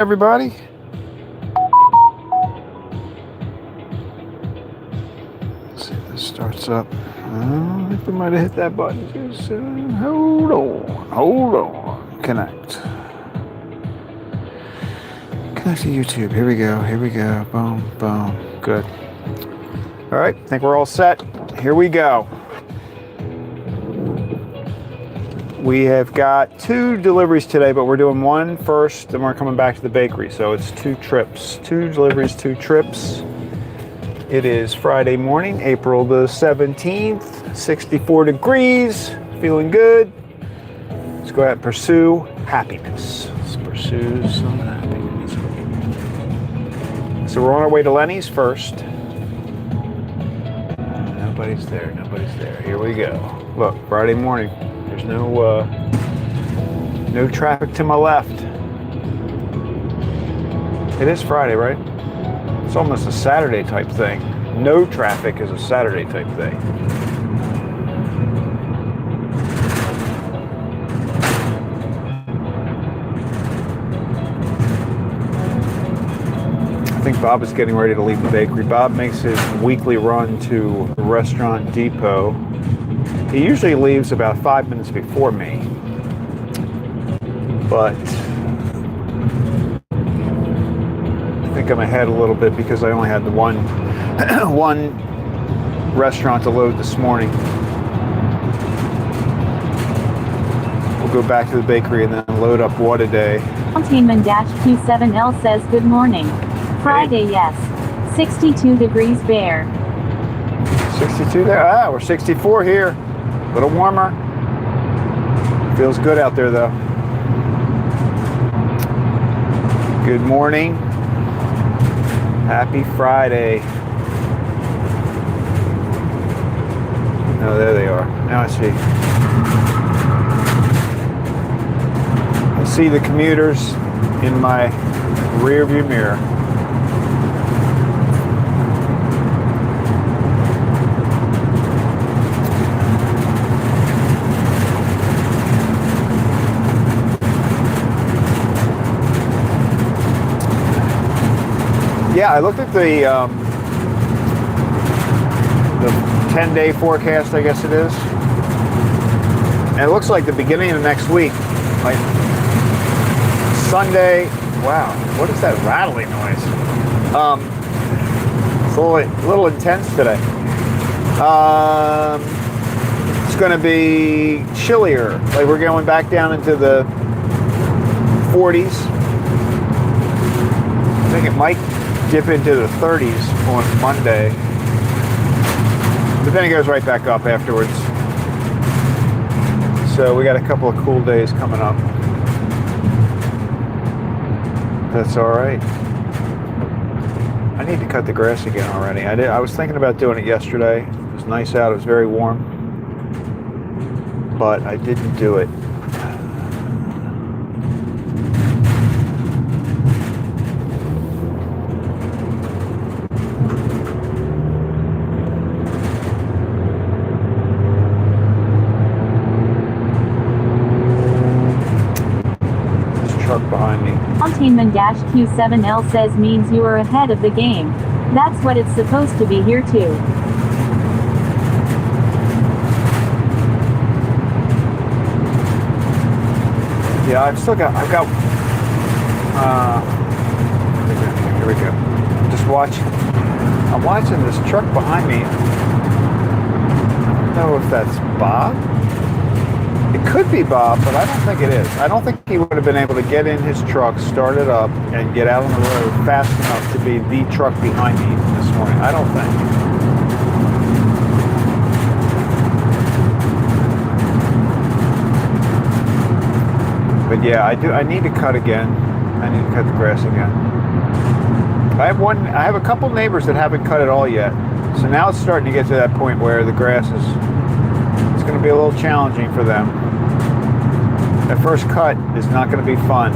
everybody. Let's see if this starts up. I think we might have hit that button too soon. Hold on. Connect to YouTube. Here we go. Boom. Good. All right, I think we're all set. Here we go. We have got 2 deliveries today, but we're doing one first, then we're coming back to the bakery. So it's 2 trips, 2 deliveries, 2 trips. It is Friday morning, April the 17th, 64 degrees, feeling good. Let's go ahead and pursue happiness. Let's pursue some happiness. So we're on our way to Lenny's first. Nobody's there. Here we go. Look, Friday morning. There's no traffic to my left. It is Friday, right? It's almost a Saturday type thing. No traffic is a Saturday type thing. I think Bob is getting ready to leave the bakery. Bob makes his weekly run to Restaurant Depot. He usually leaves about 5 minutes before me, but I think I'm ahead a little bit because I only had the one restaurant to load this morning. We'll go back to the bakery and then load up what a day. Containment-Q7L says good morning. Friday, yes. 62 degrees bare. 62 there? We're 64 here. A little warmer. Feels good out there though. Good morning. Happy Friday. Oh, there they are. Now I see. I see the commuters in my rear view mirror. Yeah, I looked at the 10-day forecast, I guess it is. And it looks like the beginning of next week, like Sunday. Wow, what is that rattling noise? It's a little intense today. It's going to be chillier. Like we're going back down into the 40s. I think it might dip into the 30s on Monday, but then it goes right back up afterwards. So we got a couple of cool days coming up. That's all right. I need to cut the grass again already. I was thinking about doing it yesterday. It was nice out. It was very warm, but I didn't do it. Behind me. Containment-Q7L says means you are ahead of the game. That's what it's supposed to be here too. Yeah, I've got, here we go. I'm watching this truck behind me. I don't know if that's Bob. It could be Bob, but I don't think it is. I don't think he would have been able to get in his truck, start it up, and get out on the road fast enough to be the truck behind me this morning. I don't think. But yeah, I need to cut again. I need to cut the grass again. I have a couple neighbors that haven't cut it all yet. So now it's starting to get to that point where the grass it's going to be a little challenging for them. That first cut is not going to be fun.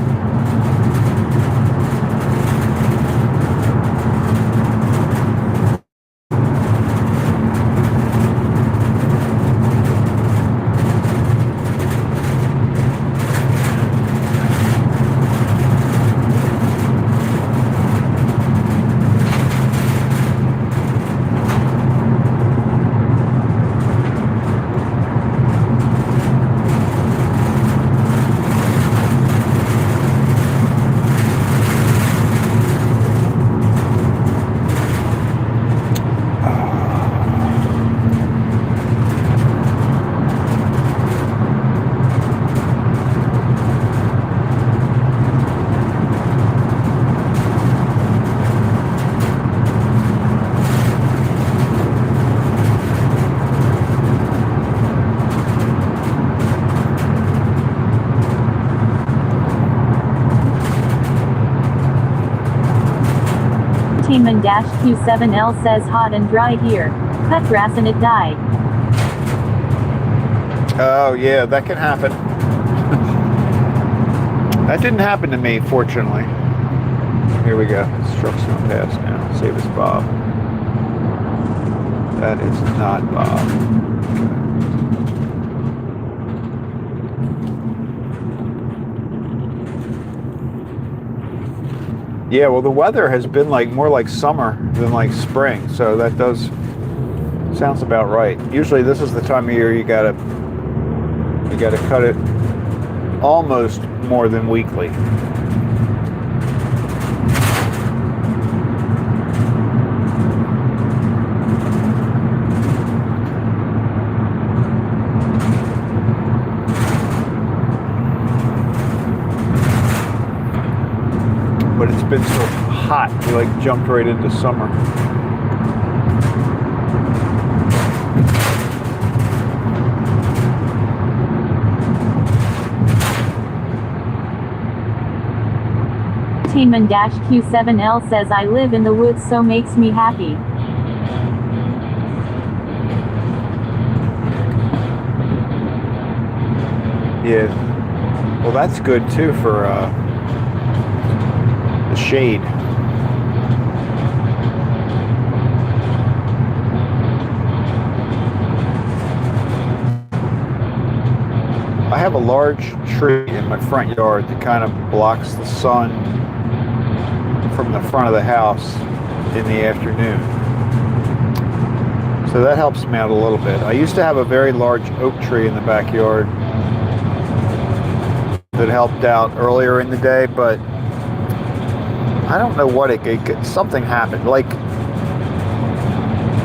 Tainman-Q7L says hot and dry here. Cut grass and it died. Oh yeah, that can happen. That didn't happen to me, fortunately. Here we go. This truck's going past now. Save us, Bob. That is not Bob. Okay. Yeah, well, the weather has been like more like summer than like spring, so that does sounds about right. Usually, this is the time of year you gotta cut it almost more than weekly. But it's been so hot, we like jumped right into summer. Tainman-Q7L says I live in the woods so makes me happy. Yeah. Well, that's good too for the shade. I have a large tree in my front yard that kind of blocks the sun from the front of the house in the afternoon. So that helps me out a little bit. I used to have a very large oak tree in the backyard that helped out earlier in the day, but I don't know what something happened. Like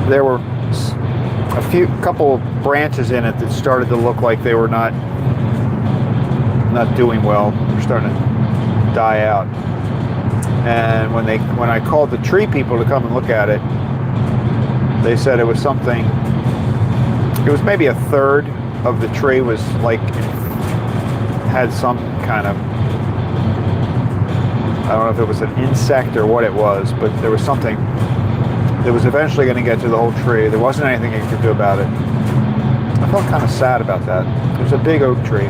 there were a couple of branches in it that started to look like they were not doing well. They're starting to die out. And when I called the tree people to come and look at it, they said it was something. It was maybe a third of the tree was like had some kind of, I don't know if it was an insect or what it was, but there was something that was eventually going to get to the whole tree. There wasn't anything you could do about it. I felt kind of sad about that. It was a big oak tree.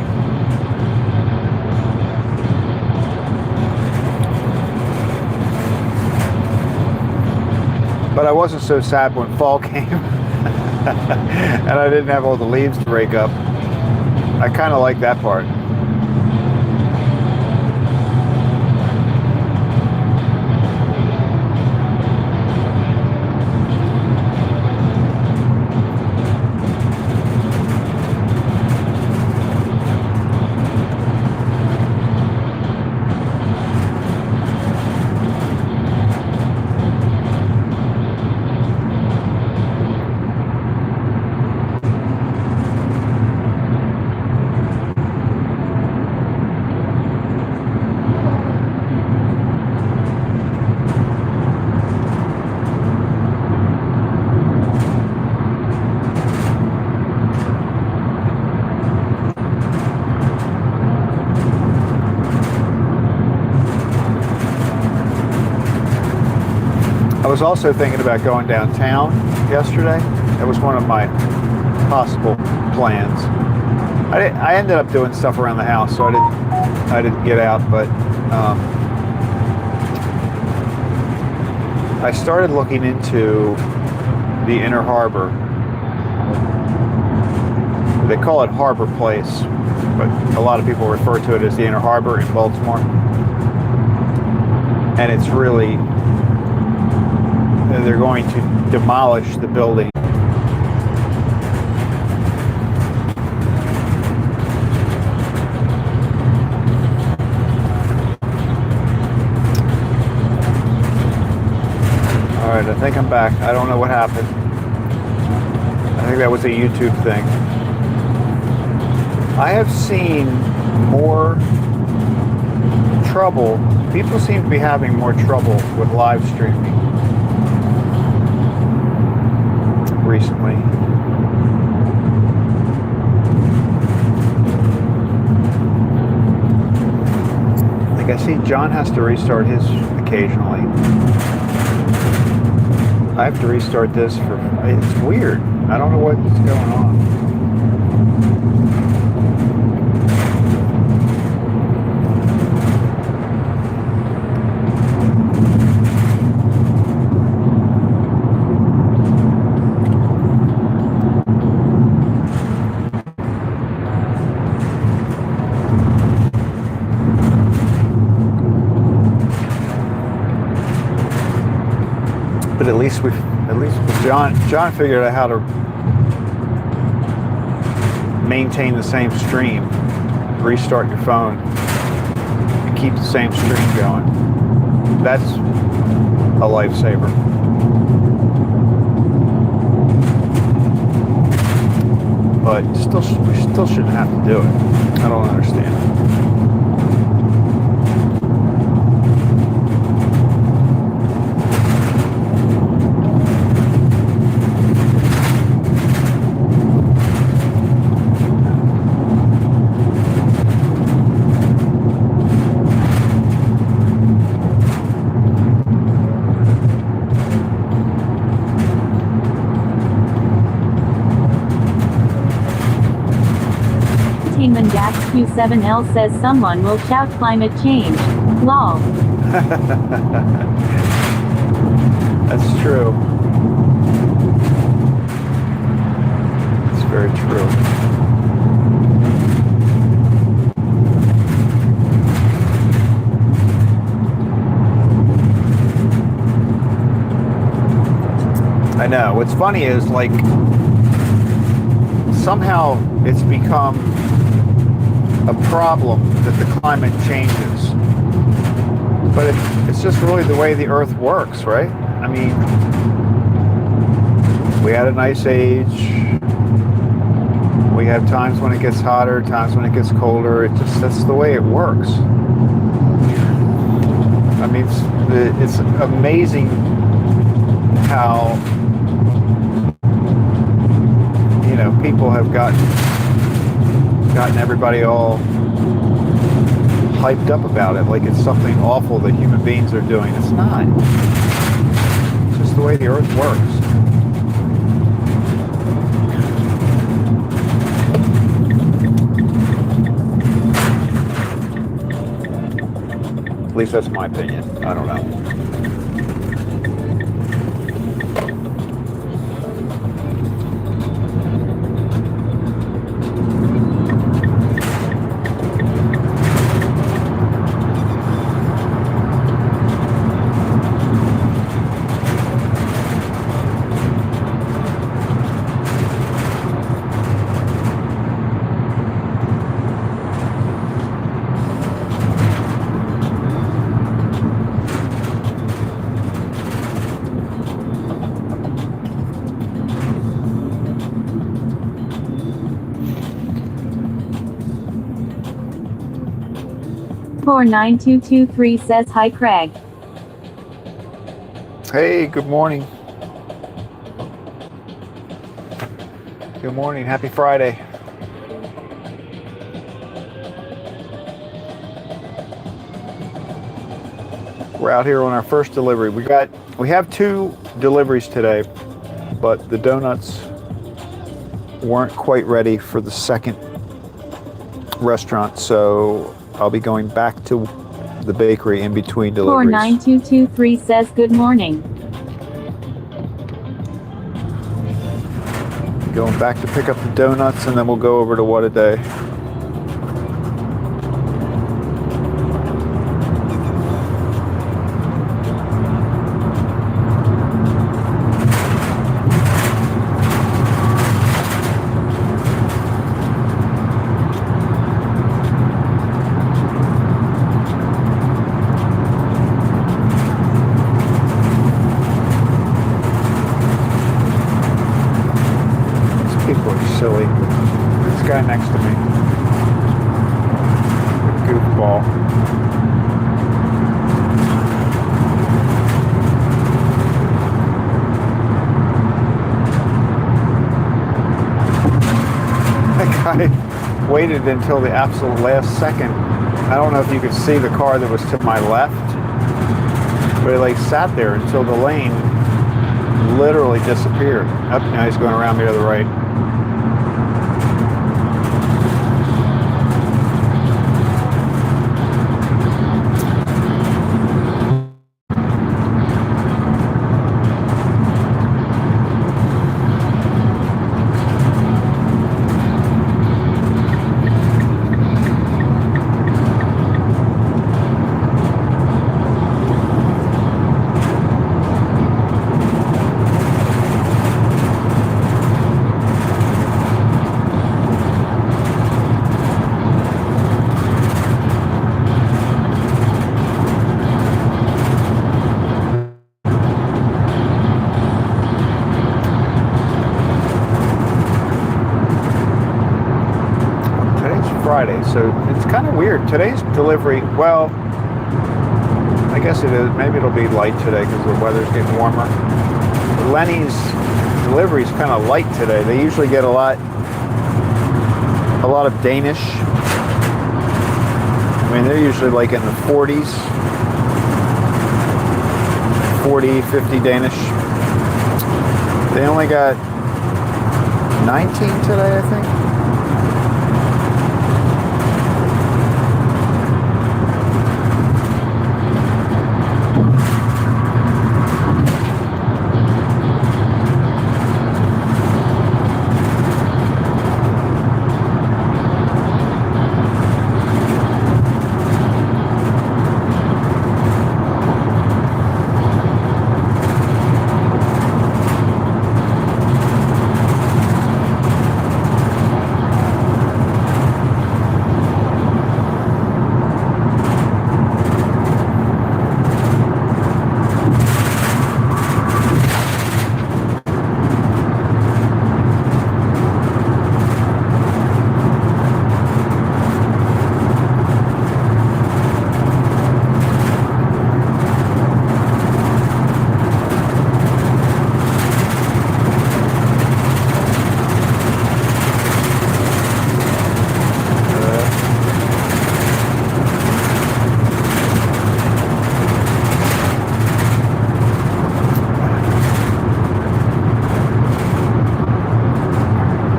But I wasn't so sad when fall came and I didn't have all the leaves to rake up. I kind of like that part. I was also thinking about going downtown yesterday. That was one of my possible plans. I ended up doing stuff around the house, so I didn't get out. But I started looking into the Inner Harbor. They call it Harbor Place, but a lot of people refer to it as the Inner Harbor in Baltimore. And it's really, they're going to demolish the building. All right, I think I'm back. I don't know what happened. I think that was a YouTube thing. I have seen more trouble. People seem to be having more trouble with live streaming recently. Like I see John has to restart his occasionally. I have to restart this it's weird. I don't know what's going on. But at least John figured out how to maintain the same stream. Restart your phone and keep the same stream going. That's a lifesaver. But we still shouldn't have to do it. I don't understand. 7L says someone will shout climate change. Lol. That's true. It's very true. I know. What's funny is, like, somehow it's become a problem that the climate changes. But it's just really the way the Earth works, right? I mean, we had an ice age. We have times when it gets hotter, times when it gets colder. That's the way it works. I mean, it's amazing how, you know, people have gotten everybody all hyped up about it, like it's something awful that human beings are doing. It's not. It's just the way the Earth works. At least that's my opinion. I don't know. Core 9223 says hi Craig. Hey, good morning. Good morning. Happy Friday. We're out here on our first delivery. We have 2 deliveries today, but the donuts weren't quite ready for the second restaurant, so I'll be going back to the bakery in between deliveries. 49223 says good morning. Going back to pick up the donuts, and then we'll go over to What a Day. Silly. This guy next to me. Goofball. That guy waited until the absolute last second. I don't know if you could see the car that was to my left, but he like sat there until the lane literally disappeared. Up now he's going around me to the right. Friday, so it's kind of weird. Today's delivery, well, I guess it is. Maybe it'll be light today because the weather's getting warmer. But Lenny's delivery is kind of light today. They usually get a lot of Danish. I mean, they're usually like in the 40s, 40, 50 Danish. They only got 19 today, I think.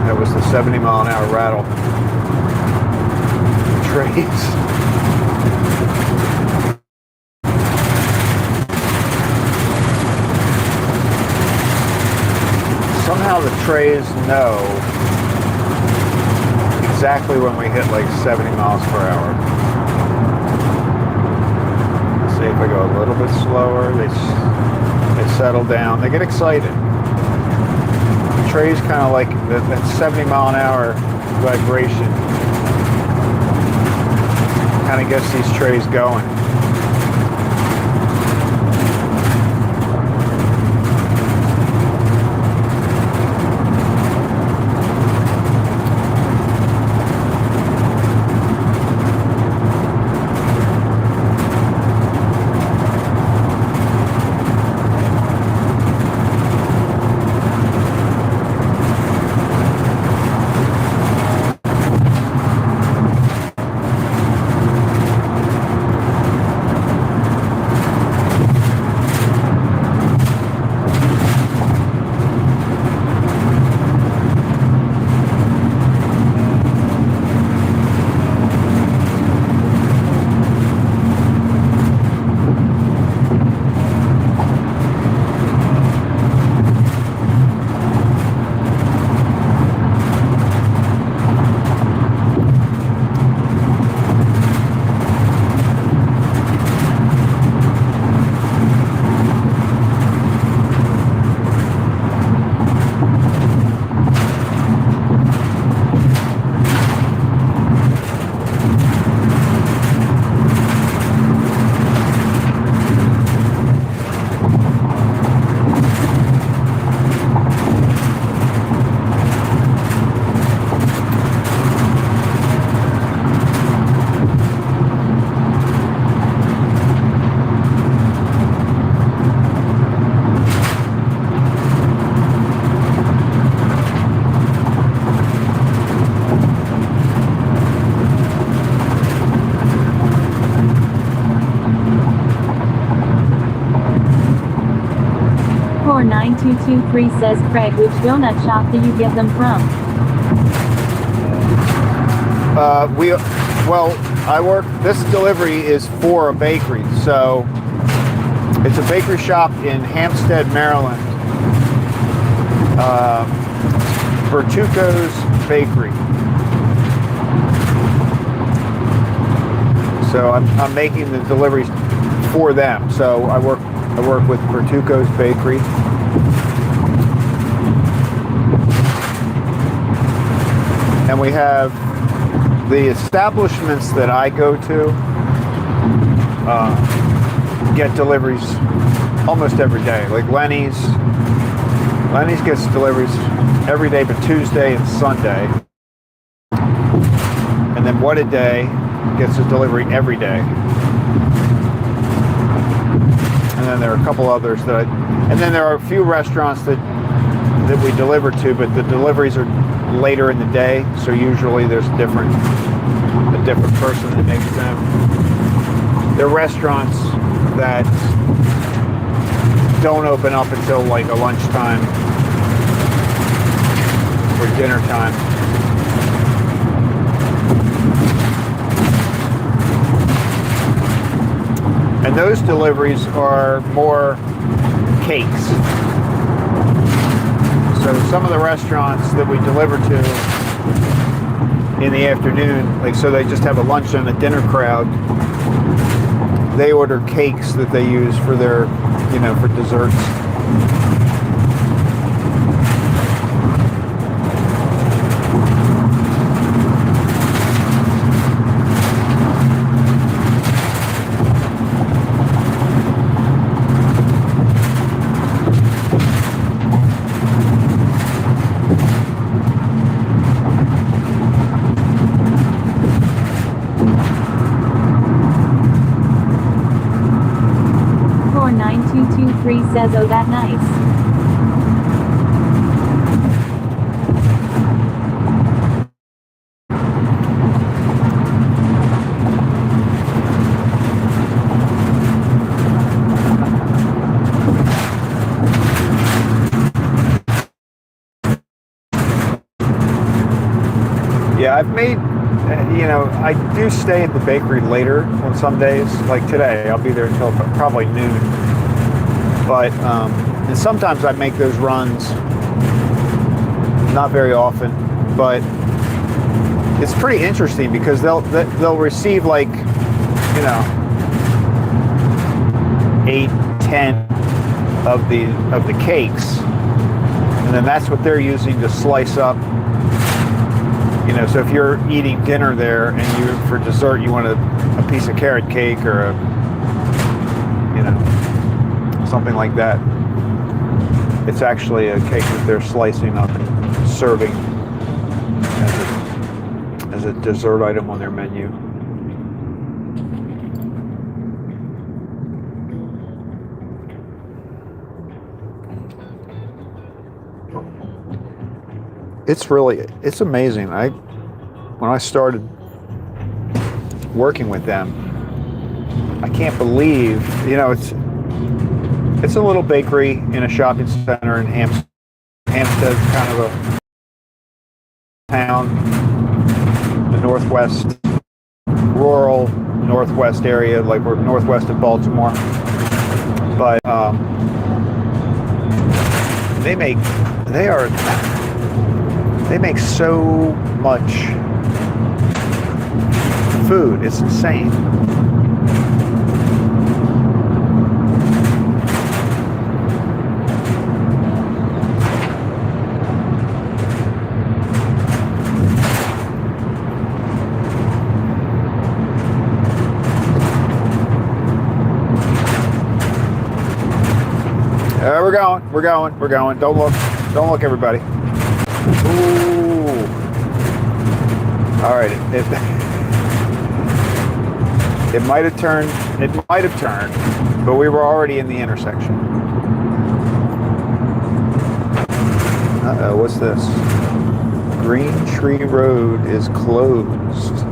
That was the 70-mile-an-hour rattle. Trays. Somehow the trays know exactly when we hit like 70 miles per hour. Let's see if I go a little bit slower. They settle down. They get excited. The trays kind of like that 70 mile an hour vibration kind of gets these trays going. 49223 says, Craig, which donut shop do you get them from? This delivery is for a bakery, so it's a bakery shop in Hampstead, Maryland. Bertucco's Bakery. So I'm making the deliveries for them. So I work with Bertucco's Bakery. And we have the establishments that I go to get deliveries almost every day. Like Lenny's gets deliveries every day but Tuesday and Sunday. And then What a Day gets a delivery every day. And then there are a couple others and then there are a few restaurants that we deliver to, but the deliveries are later in the day, so usually there's a different person that makes them. There are restaurants that don't open up until like a lunchtime or dinner time. And those deliveries are more cakes. So some of the restaurants that we deliver to in the afternoon, like so they just have a lunch and a dinner crowd, they order cakes that they use for their, for desserts. Says, oh, that nice. Yeah, I've made, I do stay at the bakery later on some days. Like today, I'll be there until probably noon. But and sometimes I make those runs, not very often, but it's pretty interesting because they'll receive like 8, 10 of the cakes, and then that's what they're using to slice up. So if you're eating dinner there and for dessert you want a piece of carrot cake or something like that, it's actually a cake that they're slicing up and serving as a dessert item on their menu. It's amazing. When I started working with them, I can't believe, it's a little bakery in a shopping center in Hampstead. Hampstead's kind of a town, the northwest, rural northwest area, like we're northwest of Baltimore. But they make so much food. It's insane. We're going. Don't look, everybody. Ooh. All right. It might have turned, but we were already in the intersection. Uh-oh, what's this? Green Tree Road is closed.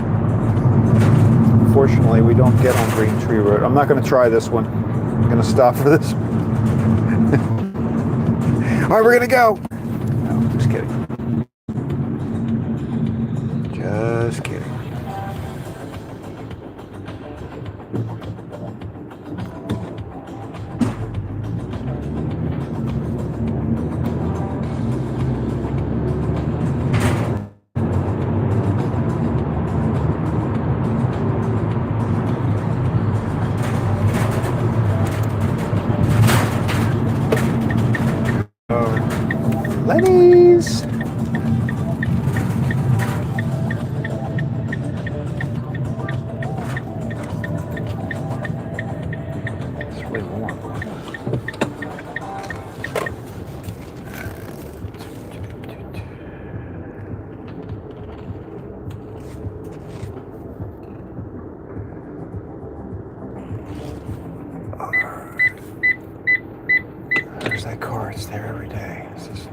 Unfortunately, we don't get on Green Tree Road. I'm not going to try this one. I'm going to stop for this. All right, we're gonna go. No, just kidding. Just kidding. Lenny's. It's really warm. There's that car. It's there every day. It's just...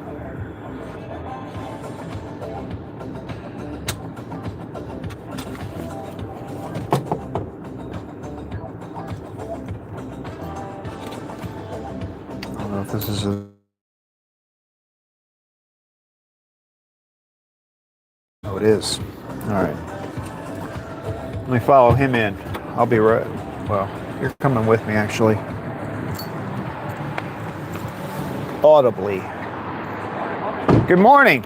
I don't know if this is a... Oh, it is. All right. Let me follow him in. I'll be right... Well, you're coming with me, actually. Audibly. Good morning.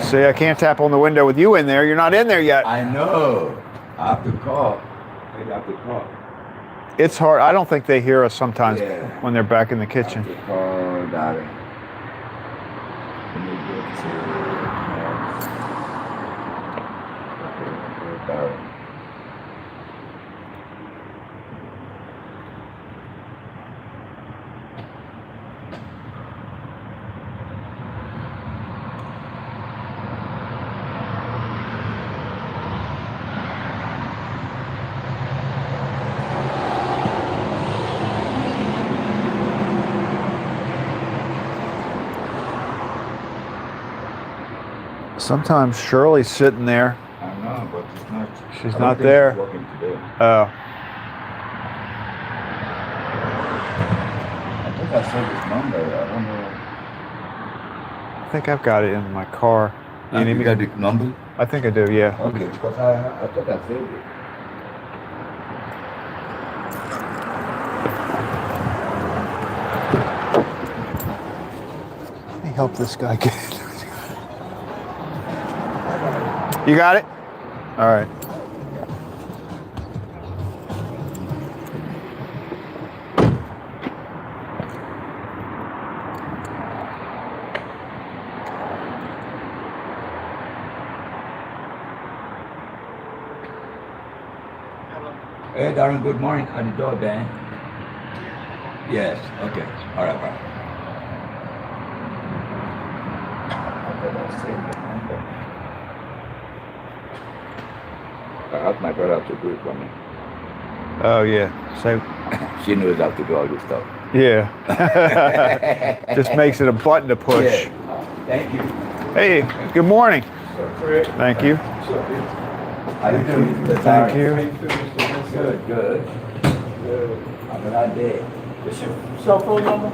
See, I can't tap on the window with you in there. You're not in there yet. I know. I have to call. I have to call. It's hard. I don't think they hear us sometimes Yeah. when they're back in the I kitchen. have to call Darren. Let me go to Darren. Sometimes Shirley's sitting there. I know, but it's not. She's I not don't think there. She's working today. Oh. I think I saw this number. I don't know. I think I've got it in my car. You need You me? got the number? I think I do, yeah. Okay, because I thought I saved it. Let me help this guy get it. You got it? All right. Hey, Darren, good morning. At the door, Dan. Yes, okay. All right, bye. I asked my brother to do it for me. Oh, yeah. So, She knows how to do all this stuff. yeah. Just makes it a button to push. Yeah. Thank you. Hey, good morning. Thank you. How you doing, Mr. Thank Darren? you. Good, good. Have a nice day. This your cell phone number?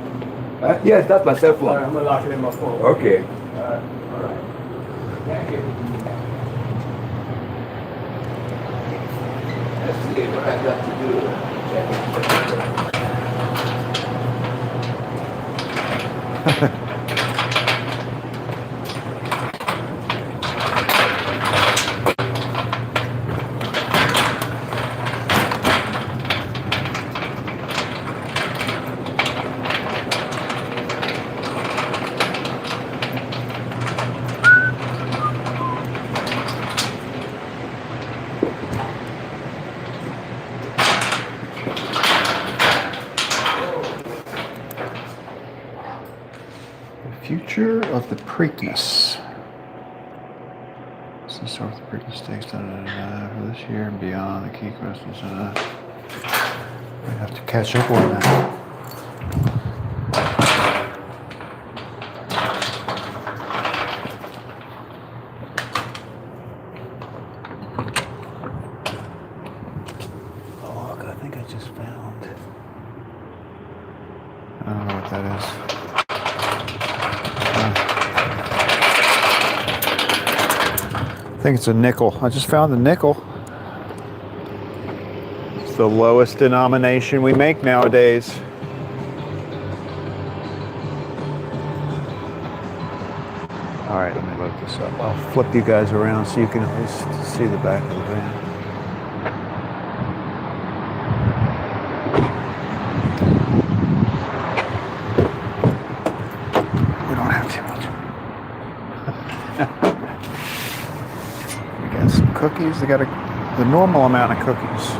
Yes, that's my cell phone. All right, I'm gonna lock it in my phone. Okay. All right. Thank you. Let's see what I got to do. Future of the Preakness. Since start with the Preakness stakes for this year and beyond. The key questions. I have to catch up on that. think it's a nickel. I just found the nickel. It's the lowest denomination we make nowadays. All right, let me load this up. I'll flip you guys around so you can at least see the back of the van. We don't have too much. We got some cookies. They got the normal amount of cookies.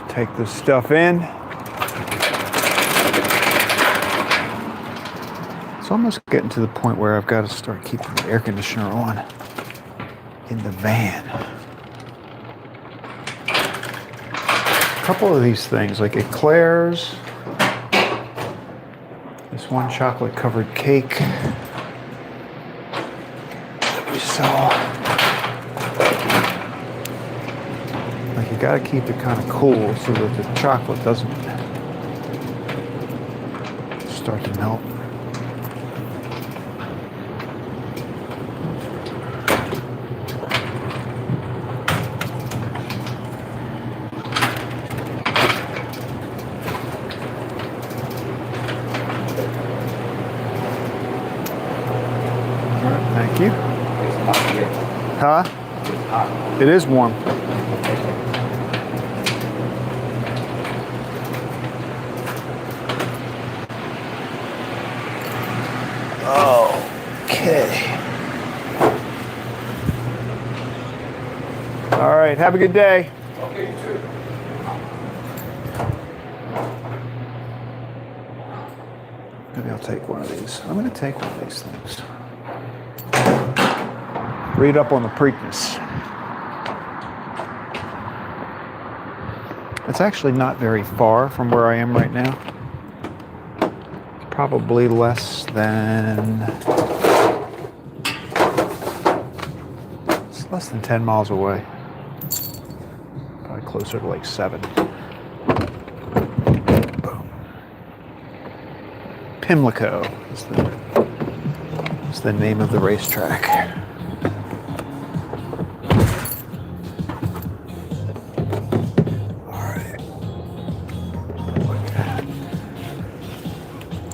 Take this stuff in. It's almost getting to the point where I've got to start keeping the air conditioner on in the van. A couple of these things, like eclairs, this one chocolate covered cake that we saw. You got to keep it kind of cool so that the chocolate doesn't start to melt. All right, thank you. Huh? It is warm. Okay. All right, have a good day. Okay, you too. Maybe I'll take one of these. I'm going to take one of these things. Read up on the Preakness. It's actually not very far from where I am right now. Probably less than... It's less than 10 miles away. Probably closer to like 7. Boom. Pimlico is the name of the racetrack.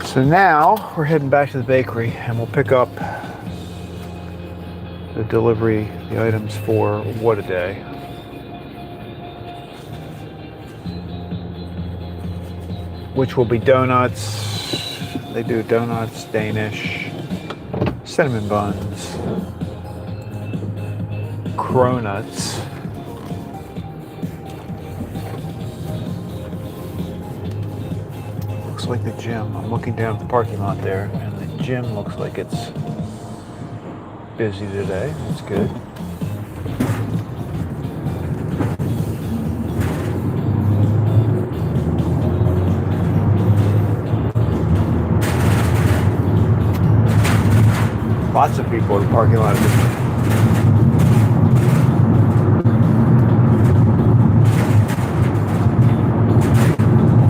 So now we're heading back to the bakery and we'll pick up the delivery, the items for what a day. Which will be donuts. They do donuts, Danish, cinnamon buns, cronuts. Like the gym. I'm looking down at the parking lot there, and the gym looks like it's busy today. That's good. Lots of people in the parking lot.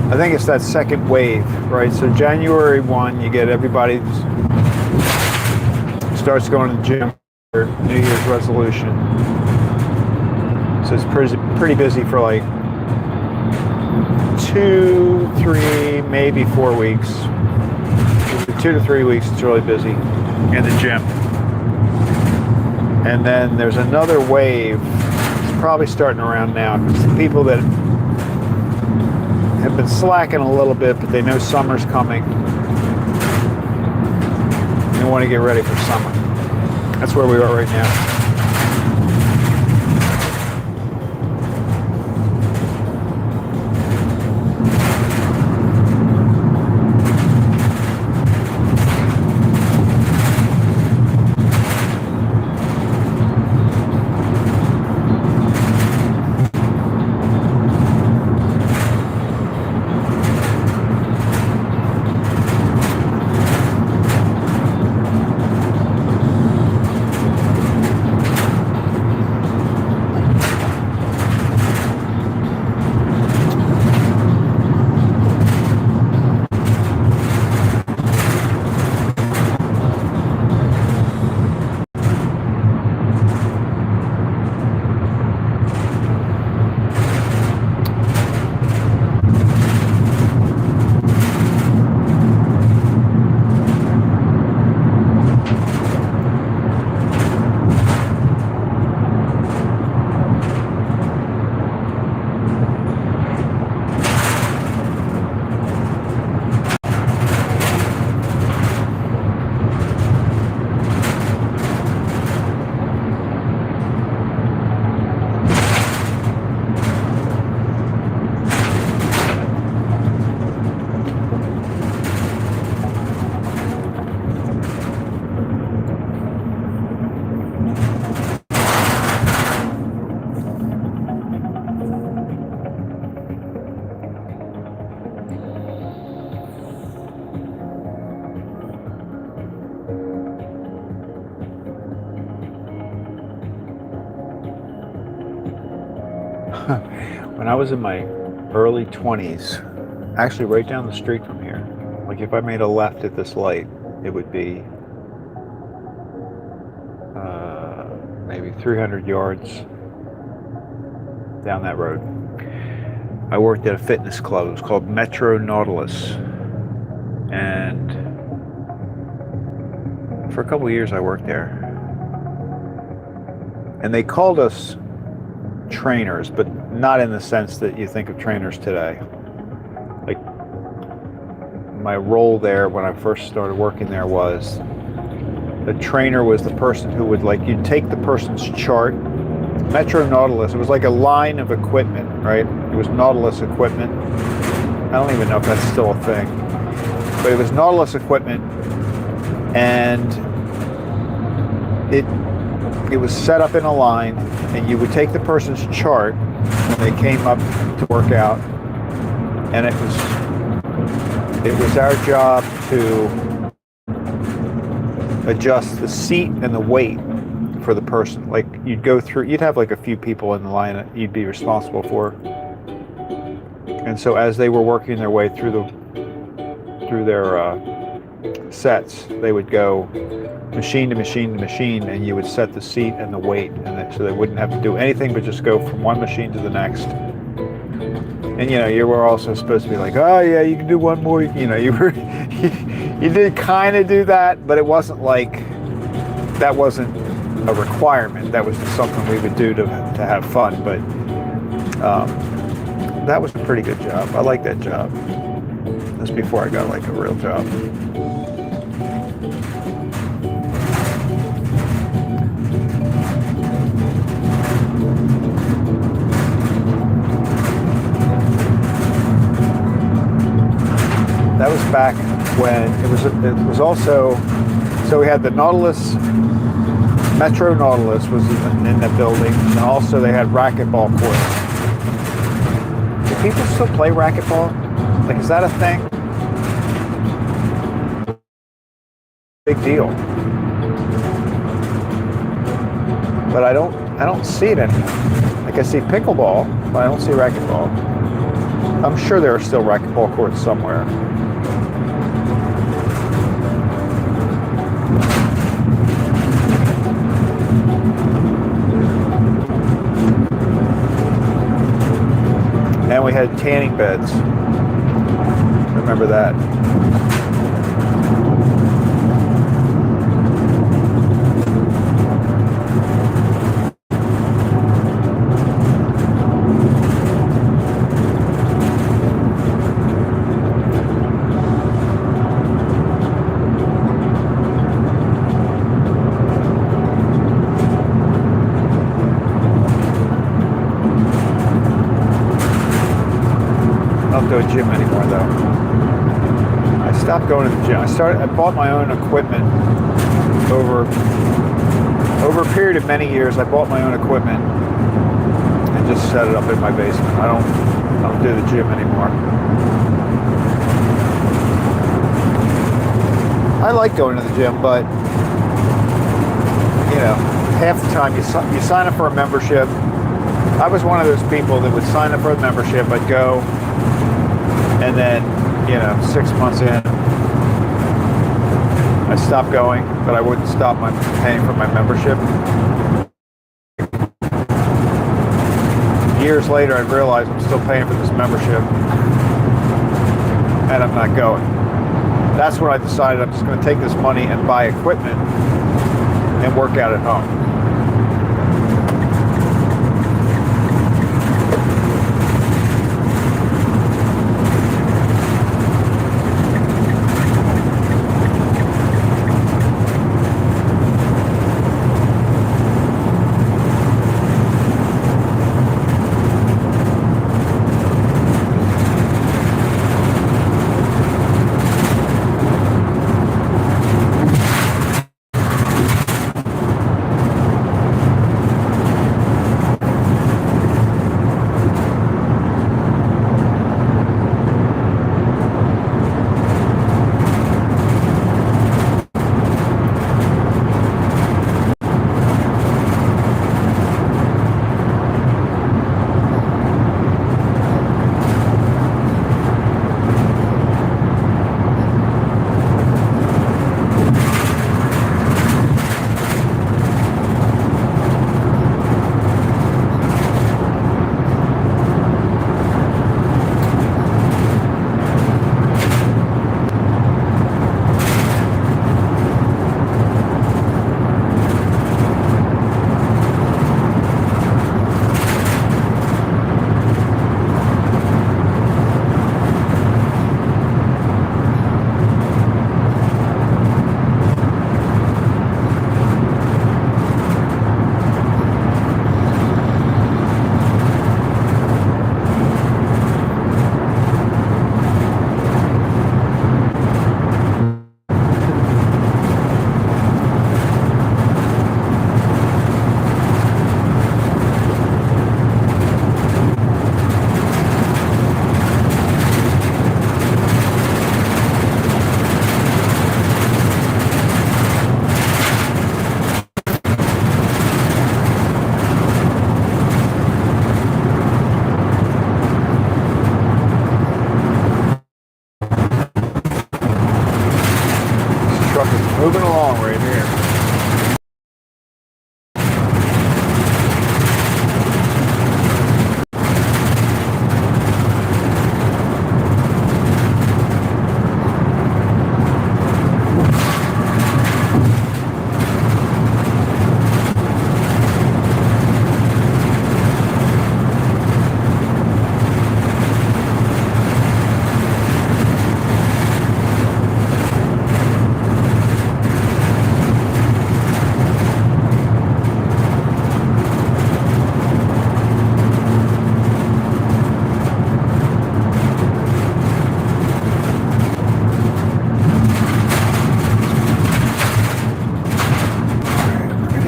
I think it's that second wave, right? So January 1, you get everybody starts going to the gym for New Year's resolution. So it's pretty busy for like 2, 3, maybe 4 weeks. 2 to 3 weeks, it's really busy in the gym. And then there's another wave. It's probably starting around now because the people that have been slacking a little bit, but they know summer's coming. They want to get ready for summer. That's where we are right now. When I was in my early 20s, actually right down the street from here, like if I made a left at this light, it would be maybe 300 yards down that road. I worked at a fitness club. It was called Metro Nautilus. And for a couple of years I worked there. And they called us trainers, but not in the sense that you think of trainers today. Like, my role there when I first started working there was the trainer was the person who would, like, you'd take the person's chart. Metro Nautilus, it was like a line of equipment, right? It was Nautilus equipment. I don't even know if that's still a thing. But it was Nautilus equipment, and it was set up in a line, and you would take the person's chart when they came up to work out, and it was our job to adjust the seat and the weight for the person. Like, you'd have like a few people in the line that you'd be responsible for. And so as they were working their way through their sets, they would go machine to machine to machine, and you would set the seat and the weight, so they wouldn't have to do anything but just go from one machine to the next. And you were also supposed to be like, oh yeah, you can do one more. You did kind of do that, but it wasn't like, that wasn't a requirement. That was just something we would do to have fun. But that was a pretty good job. I liked that job. That's before I got like a real job. That was back when it was also, so we had the Nautilus, Metro Nautilus was in the building, and also they had racquetball courts. Do people still play racquetball? Like, is that a thing? Big deal. But I don't see it anymore. Like, I see pickleball, but I don't see racquetball. I'm sure there are still racquetball courts somewhere. And we had tanning beds. Remember that. I don't go to the gym anymore though. I stopped going to the gym. I bought my own equipment over a period of many years. I bought my own equipment and just set it up in my basement. I don't do the gym anymore. I like going to the gym, but half the time you sign up for a membership. I was one of those people that would sign up for a membership. I'd go, and then 6 months in, I stopped going, but I wouldn't stop paying for my membership. Years later, I realized I'm still paying for this membership, and I'm not going. That's when I decided I'm just going to take this money and buy equipment and work out at home.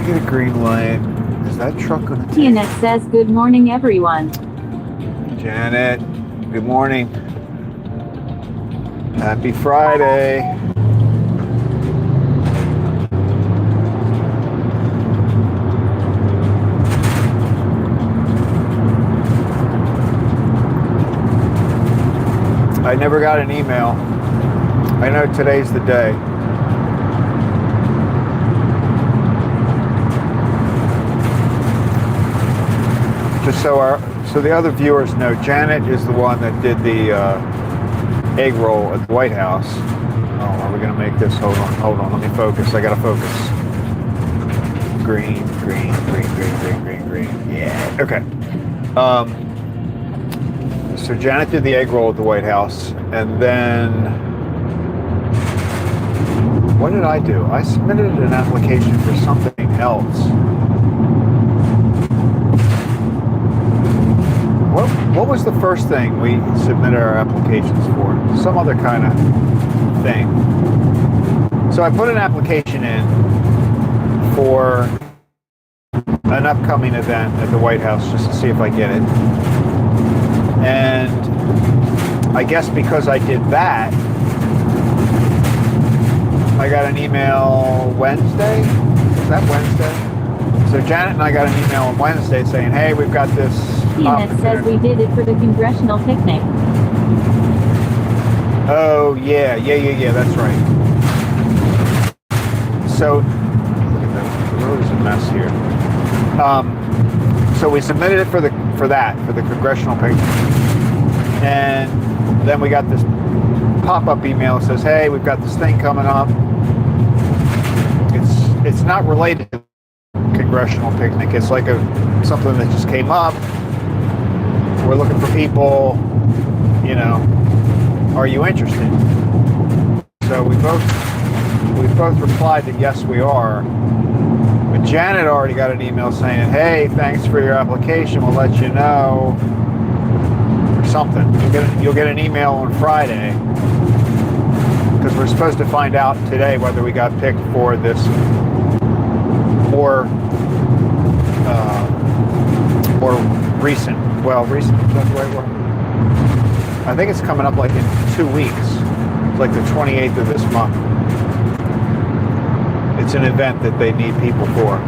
get a green light. Is that truck gonna take? Janet says good morning everyone. Janet, good morning. Happy Friday. I never got an email. I know today's the day. Just so the other viewers know, Janet is the one that did the egg roll at the White House. Oh, are we gonna make this? Hold on, let me focus. I gotta focus. Green. Yeah, okay. So Janet did the egg roll at the White House, and then what did I do? I submitted an application for something else. What was the first thing we submitted our applications for? Some other kind of thing. So I put an application in for an upcoming event at the White House just to see if I get it. And I guess because I did that, I got an email Wednesday. Is that Wednesday? So Janet and I got an email on Wednesday saying, hey, we've got this. Janet says we did it for the congressional picnic. Oh, yeah, that's right. So, look at that, the road is a mess here. So we submitted it for the congressional picnic. And then we got this pop-up email that says, hey, we've got this thing coming up. It's not related to the congressional picnic. It's like something that just came up. We're looking for people, are you interested? So we both replied that yes, we are. But Janet already got an email saying, hey, thanks for your application. We'll let you know. Or something. You'll get an email on Friday. Because we're supposed to find out today whether we got picked for this more recent. Well, recent, is that the right word? I think it's coming up like in 2 weeks. It's like the 28th of this month. It's an event that they need people for.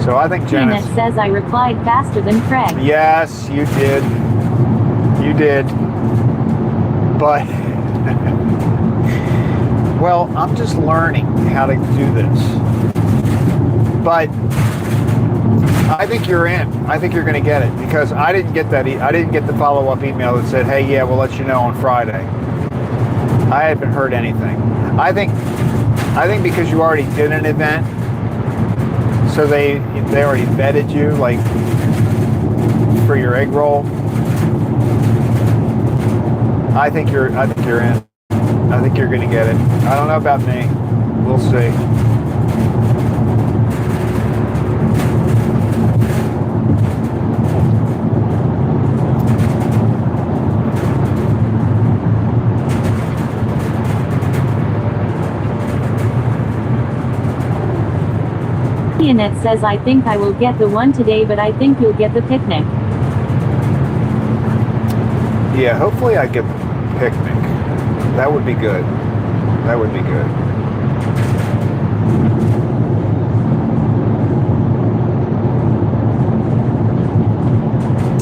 So I think Janet says I replied faster than Craig. Yes, you did. You did. But, well, I'm just learning how to do this. But I think you're in. I think you're going to get it because I didn't get that. I didn't get the follow-up email that said, "Hey, yeah, we'll let you know on Friday." I haven't heard anything. I think because you already did an event, so they already vetted you, like for your egg roll. I think you're in. I think you're going to get it. I don't know about me. We'll see. Janet says I think I will get the one today, but I think you'll get the picnic. Yeah, hopefully I get the picnic. That would be good. That would be good.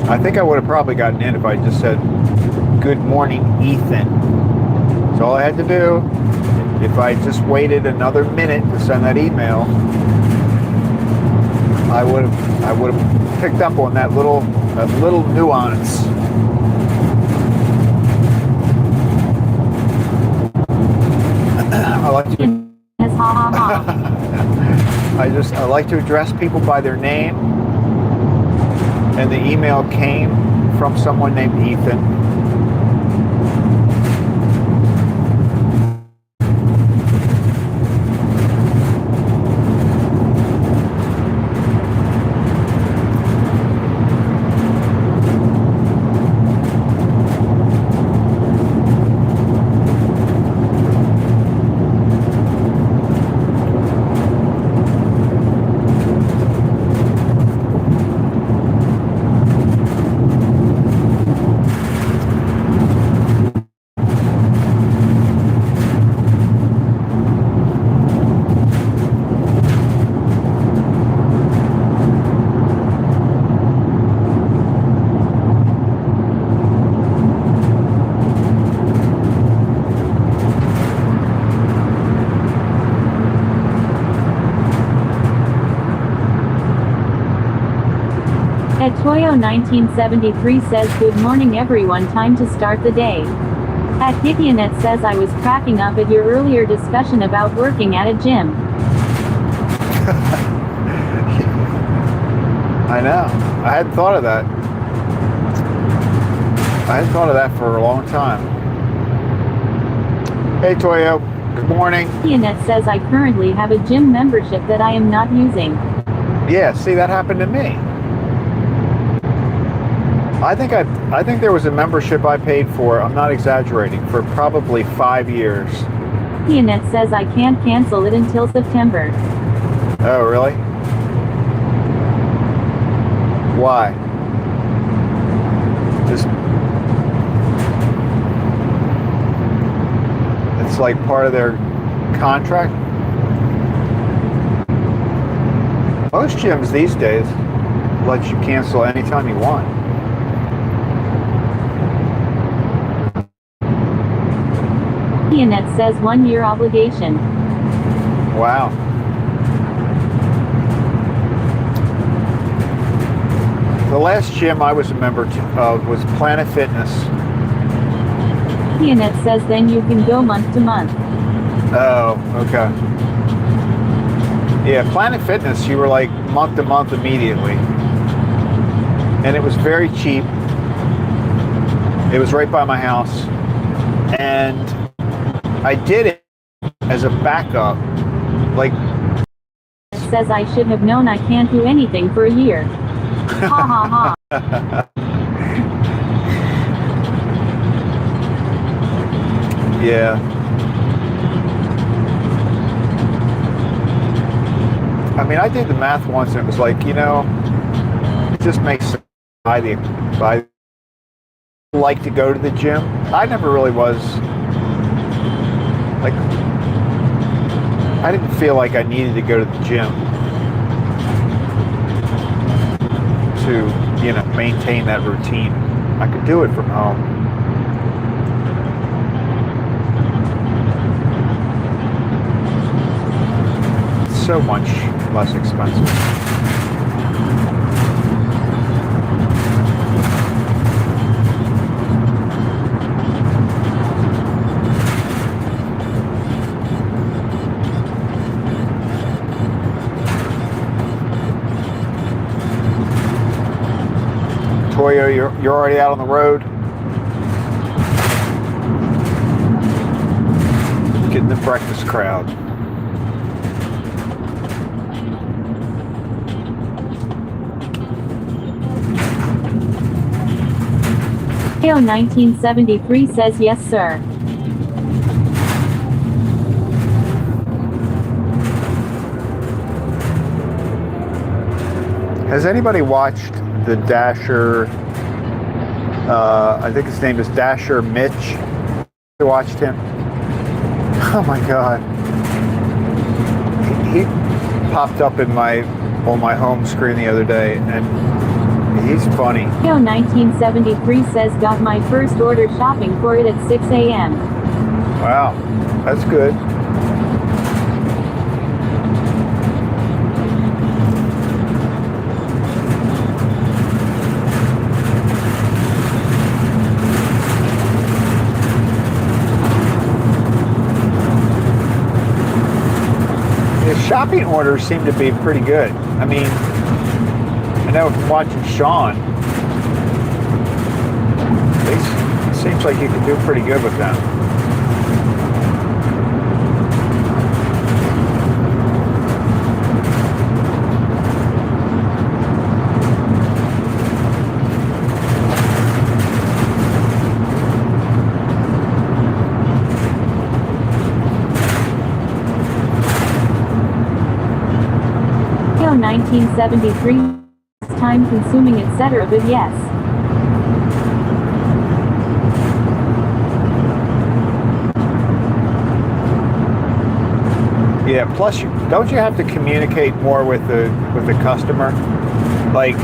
I think I would have probably gotten in if I just said, "Good morning, Ethan." That's all I had to do. If I just waited another minute to send that email, I would have picked up on that little nuance. I like to address people by their name, and the email came from someone named Ethan. Toyo1973 says good morning everyone, time to start the day. At Gideonet says I was cracking up at your earlier discussion about working at a gym. I know. I hadn't thought of that. I hadn't thought of that for a long time. Hey, Toyo. Good morning. Gideonet says I currently have a gym membership that I am not using. Yeah, see, that happened to me. I think there was a membership I paid for, I'm not exaggerating, for probably 5 years. Gideonet says I can't cancel it until September. Oh, really? Why? Just it's like part of their contract. Most gyms these days let you cancel anytime you want. Gideonet says 1 year obligation. Wow. The last gym I was a member of was Planet Fitness. Gideonet says then you can go month to month. Oh, okay. Yeah, Planet Fitness, you were like month to month immediately. And it was very cheap. It was right by my house. And I did it as a backup. Like, It says I should have known I can't do anything for a year. Ha ha ha. yeah. I mean, I did the math once and it was like, you know, it just makes sense. I like to go to the gym. I never really was, like, I didn't feel like I needed to go to the gym to, you know, maintain that routine. I could do it from home. It's so much less expensive. Toyo, you're already out on the road. Getting the breakfast crowd. Toyo1973 says yes sir. Has anybody watched the Dasher, I think his name is Dasher Mitch? You watched him? Oh my God. He popped up in on my home screen the other day and he's funny. Toyo1973 says got my first order shopping for it at 6 a.m. Wow, that's good. Shopping orders seem to be pretty good. I mean, I know from watching Sean, it seems like you can do pretty good with them. Toyo1973 time consuming etc. but yes. Yeah, plus don't you have to communicate more with the customer? Like,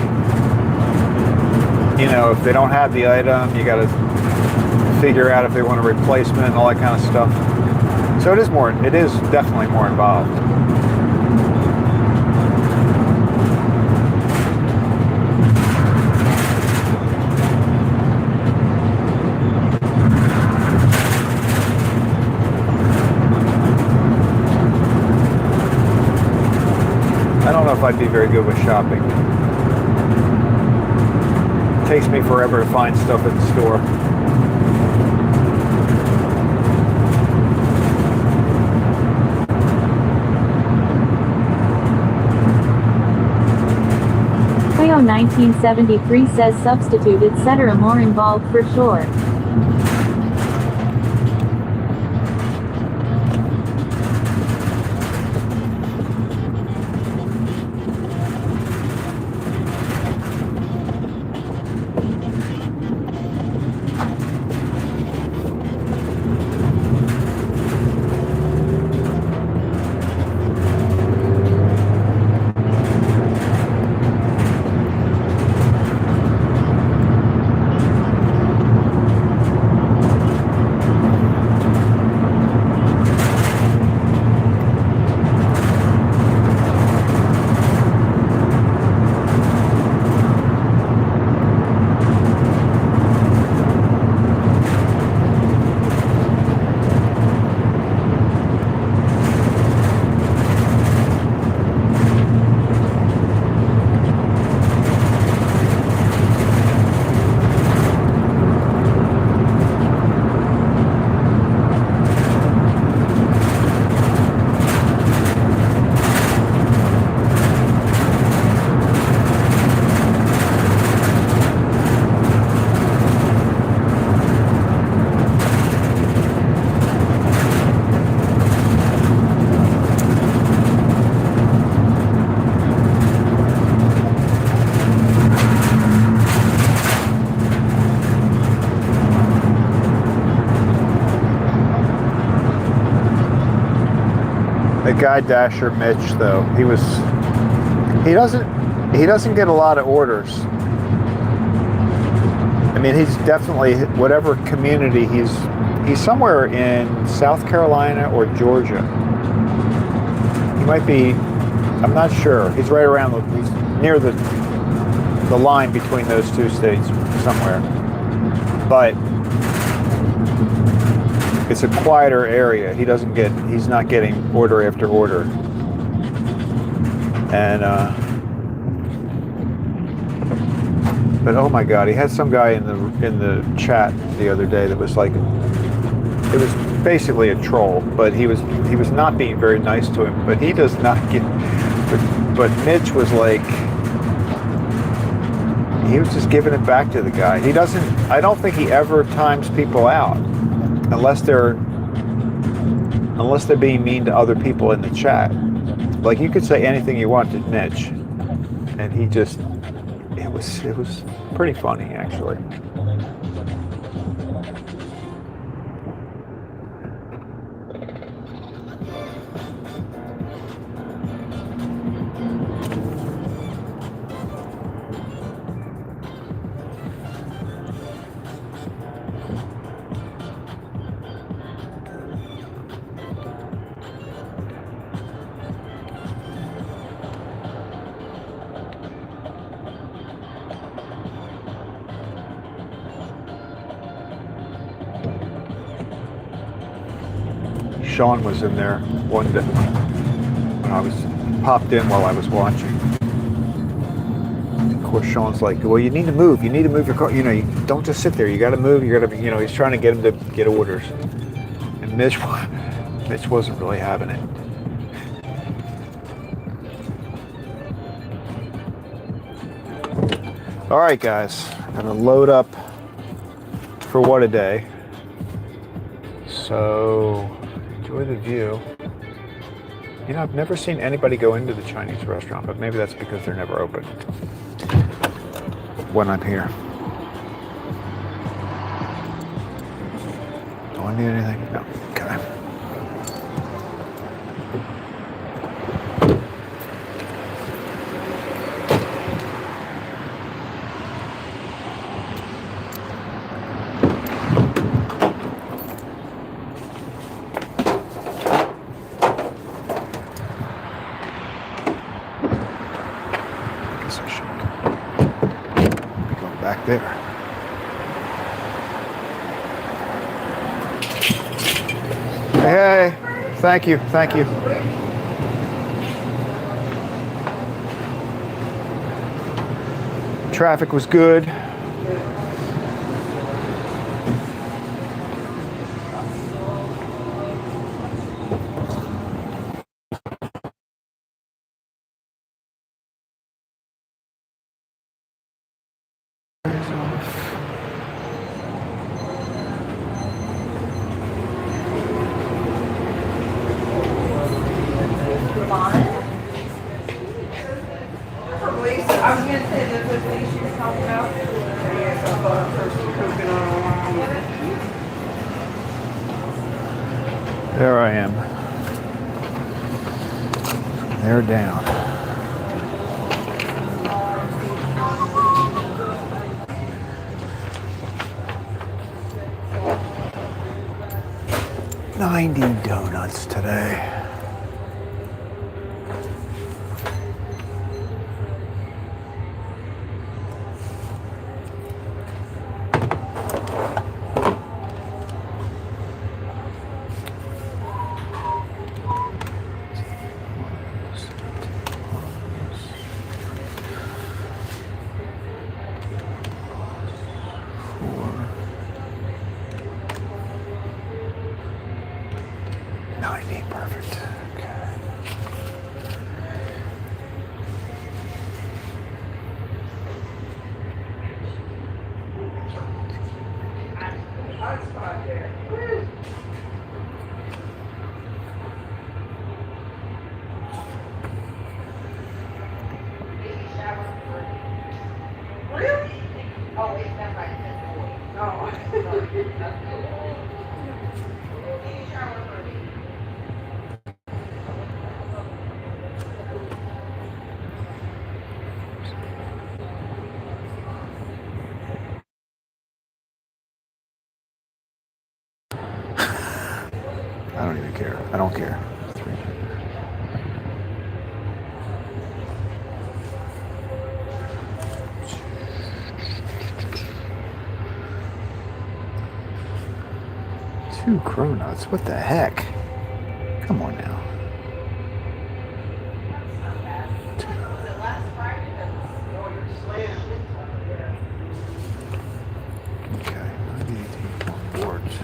you know, if they don't have the item, you got to figure out if they want a replacement and all that kind of stuff. So it is definitely more involved. I don't know if I'd be very good with shopping. It takes me forever to find stuff at the store. Cleo 1973 says substitute etc. more involved for sure. The guy Dasher Mitch, though, he doesn't get a lot of orders. I mean, he's definitely, whatever community he's somewhere in South Carolina or Georgia. He might be, I'm not sure. He's right around he's near the line between those two states somewhere. But it's a quieter area. He's not getting order after order. And but oh my God, he had some guy in the chat the other day that was like, it was basically a troll, but he was not being very nice to him. But he does not get. But Mitch was like, he was just giving it back to the guy. He doesn't. I don't think he ever times people out. Unless they're being mean to other people in the chat. Like, you could say anything you want to Mitch, and he just, it was pretty funny, actually. Sean was in there one day when I was popped in while I was watching. Of course, Sean's like, "Well, you need to move. You need to move your car. You know, you don't just sit there. You got to move. You got to, he's trying to get him to get orders." And Mitch wasn't really having it. All right, guys, I'm gonna load up for what a day. So. Enjoy the view. You know, I've never seen anybody go into the Chinese restaurant, but maybe that's because they're never open when I'm here. Do I need anything? No. Okay. There. Hey, thank you. Traffic was good. I was gonna say that the thing she was talking about. Yes, I thought at first you cooking on a line. There I am. They're down. $90 donuts today. Perfect. Okay. Really? Oh, it's not like that. Oh. I don't even care. I don't care. Two cronuts. What the heck? Come on now. Okay. 98 boards.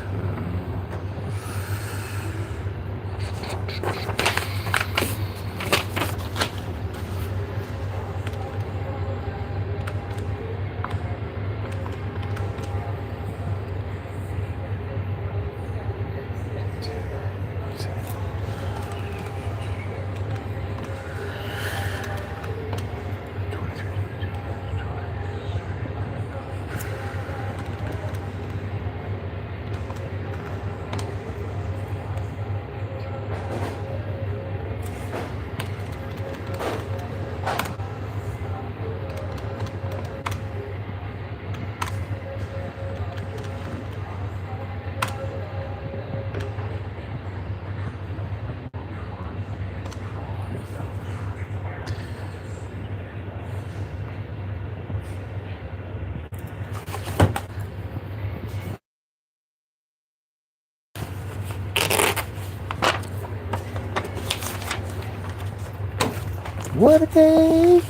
What a day!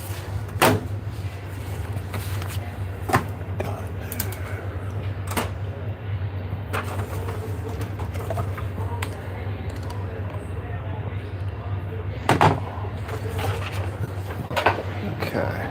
Okay.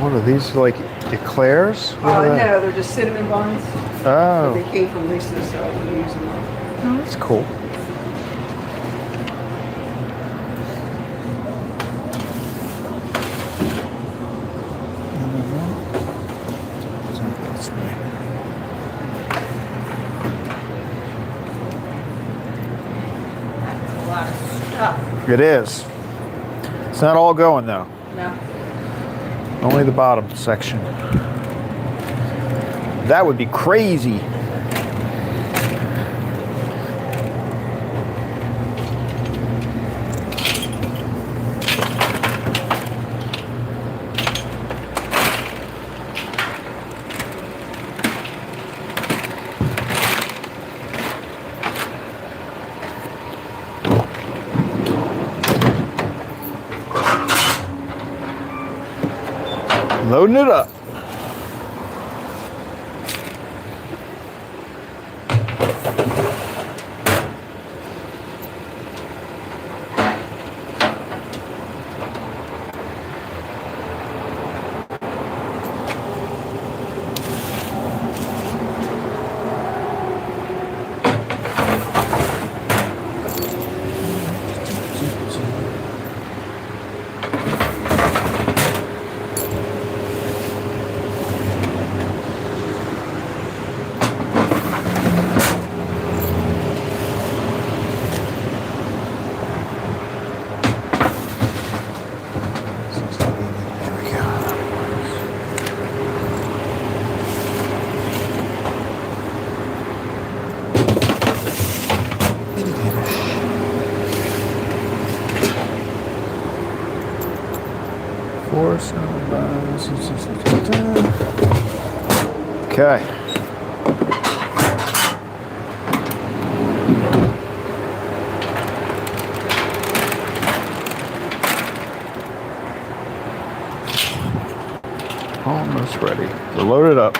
What are these, like eclairs? What are they? No, they're just cinnamon buns. Oh. They came from Lisa, so we use them. Oh, that's cool. That's a lot of stuff. It is. It's not all going though. No. Only the bottom section. That would be crazy. Loading it up. There we go. Four, seven, five, six, six, six, 10. Okay. Almost ready. So load it up.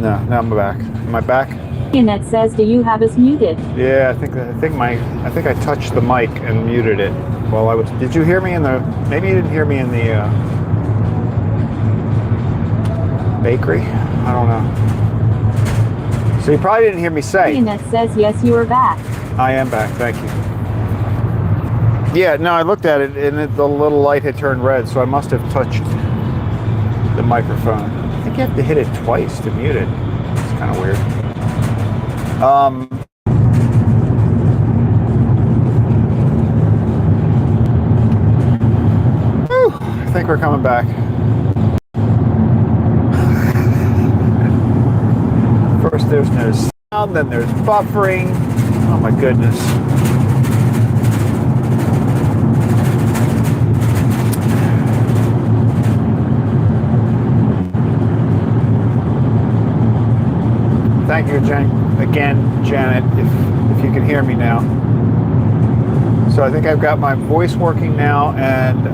No, now I'm back. Am I back? Gideonette says, do you have us muted? Yeah, I think I touched the mic and muted it while I was. Did you hear me in the? Maybe you didn't hear me in the bakery. I don't know. So you probably didn't hear me say. Gideonette says, yes, you are back. I am back. Thank you. Yeah, no, I looked at it and the little light had turned red, so I must have touched the microphone. I think you have to hit it twice to mute it. It's kind of weird. Whew, I think we're coming back. First there's no sound, then there's buffering. Oh my goodness. Thank you, Janet, if you can hear me now. So I think I've got my voice working now, and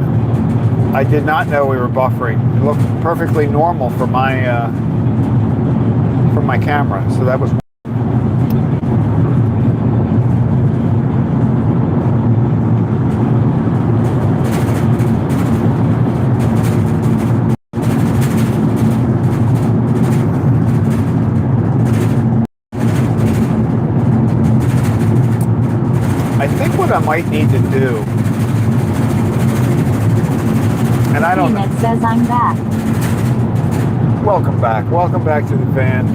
I did not know we were buffering. It looked perfectly normal for my camera, so that was. I think what I might need to do, and I don't know. Gideonette says, I'm back. Welcome back to the van.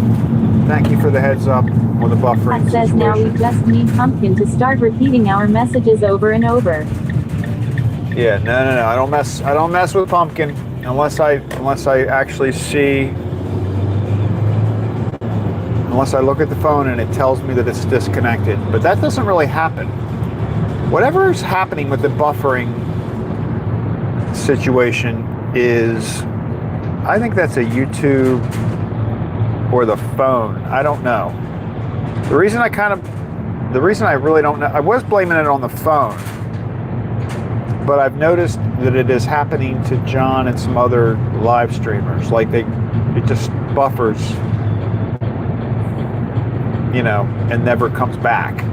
Thank you for the heads up with the buffering That says, now we situation. just need Pumpkin to start repeating our messages over and over. Yeah, no. I don't mess with Pumpkin unless I actually see. Unless I look at the phone and it tells me that it's disconnected. But that doesn't really happen. Whatever is happening with the buffering situation is, I think that's a YouTube or the phone. I don't know. The reason I really don't know, I was blaming it on the phone, but I've noticed that it is happening to John and some other live streamers. Like it just buffers, and never comes back.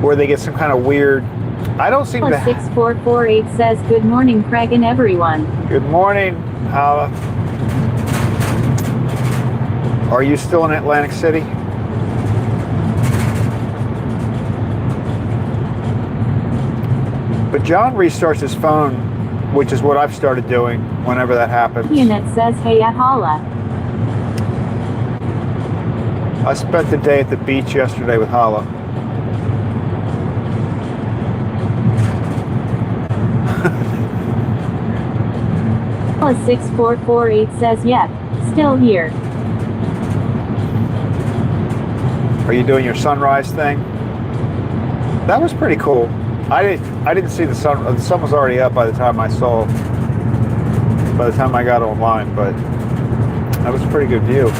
Or they get some kind of weird. I don't seem to. 6448 says, good morning, Craig and everyone. Good morning. Are you still in Atlantic City? But John restarts his phone, which is what I've started doing whenever that happens. Gideonette says, hey, Ahala. I spent the day at the beach yesterday with Hala. 6448 says, yep, still here. Are you doing your sunrise thing? That was pretty cool. I didn't see the sun. The sun was already up by the time I got online, but that was a pretty good view.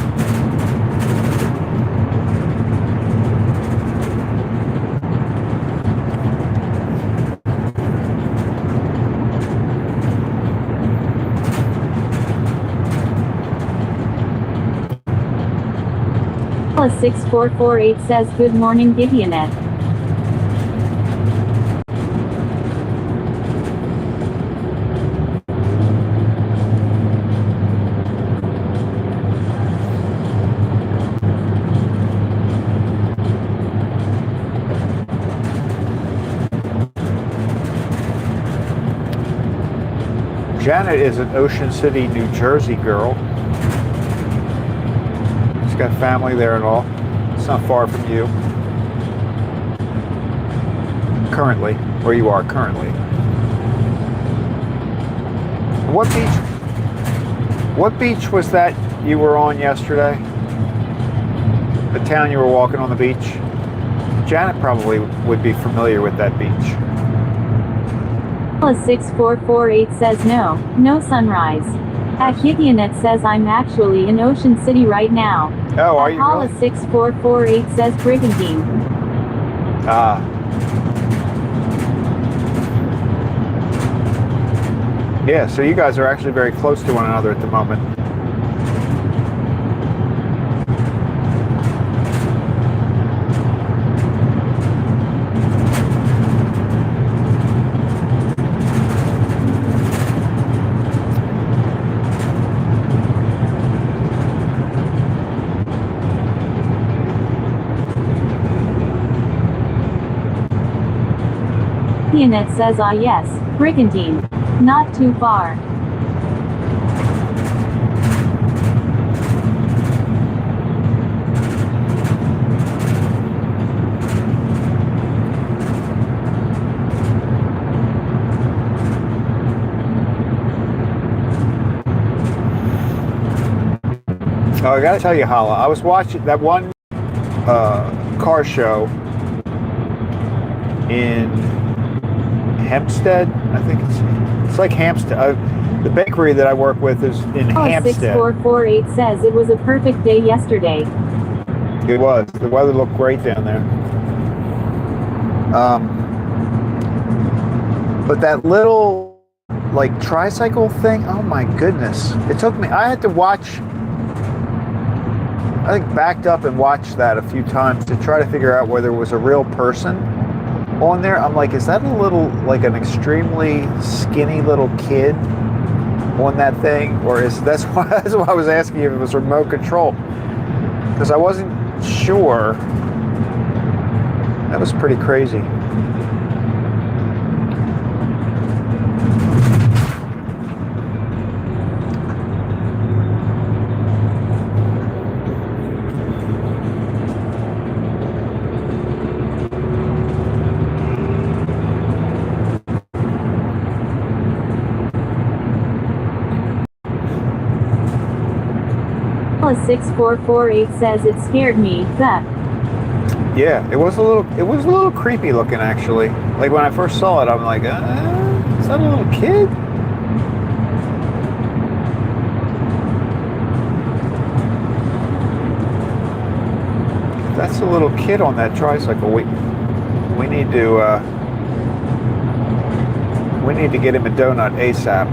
Plus 6448 says, good morning, Gideonette. Janet is an Ocean City, New Jersey girl. She's got family there and all. It's not far from you. Currently, where you are currently. What beach was that you were on yesterday? The town you were walking on the beach? Janet probably would be familiar with that beach. Plus 6448 says, no sunrise. Gideonette says, I'm actually in Ocean City right now. Oh, are you really? 6448 says, Brigantine. Ah. Yeah, so you guys are actually very close to one another at the moment. Pianet says ah yes, Brigantine. Not too far. Oh, I gotta tell you, Hala, I was watching that one car show in Hempstead. I think it's like Hampstead. The bakery that I work with is in Hampstead. 6448 says it was a perfect day yesterday. It was. The weather looked great down there. But that little like tricycle thing, oh my goodness. It took me, I had to watch, I think backed up and watched that a few times to try to figure out whether it was a real person on there. I'm like, is that a little, like an extremely skinny little kid on that thing? Or that's why I was asking if it was remote control. Because I wasn't sure. That was pretty crazy. Plus 6448 says it scared me. Yeah, it was a little creepy looking actually. Like when I first saw it, I'm like, is that a little kid? That's a little kid on that tricycle. We need to get him a donut ASAP.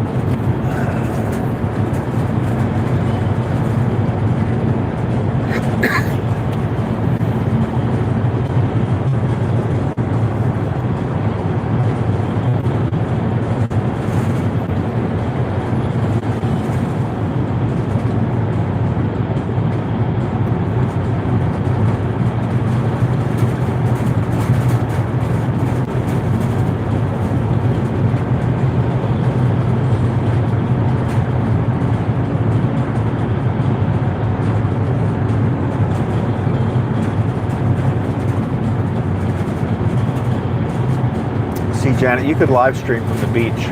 See, Janet, you could live stream from the beach.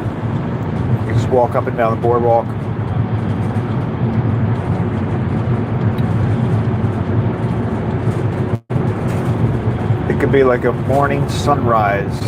You just walk up and down the boardwalk. It could be like a morning sunrise.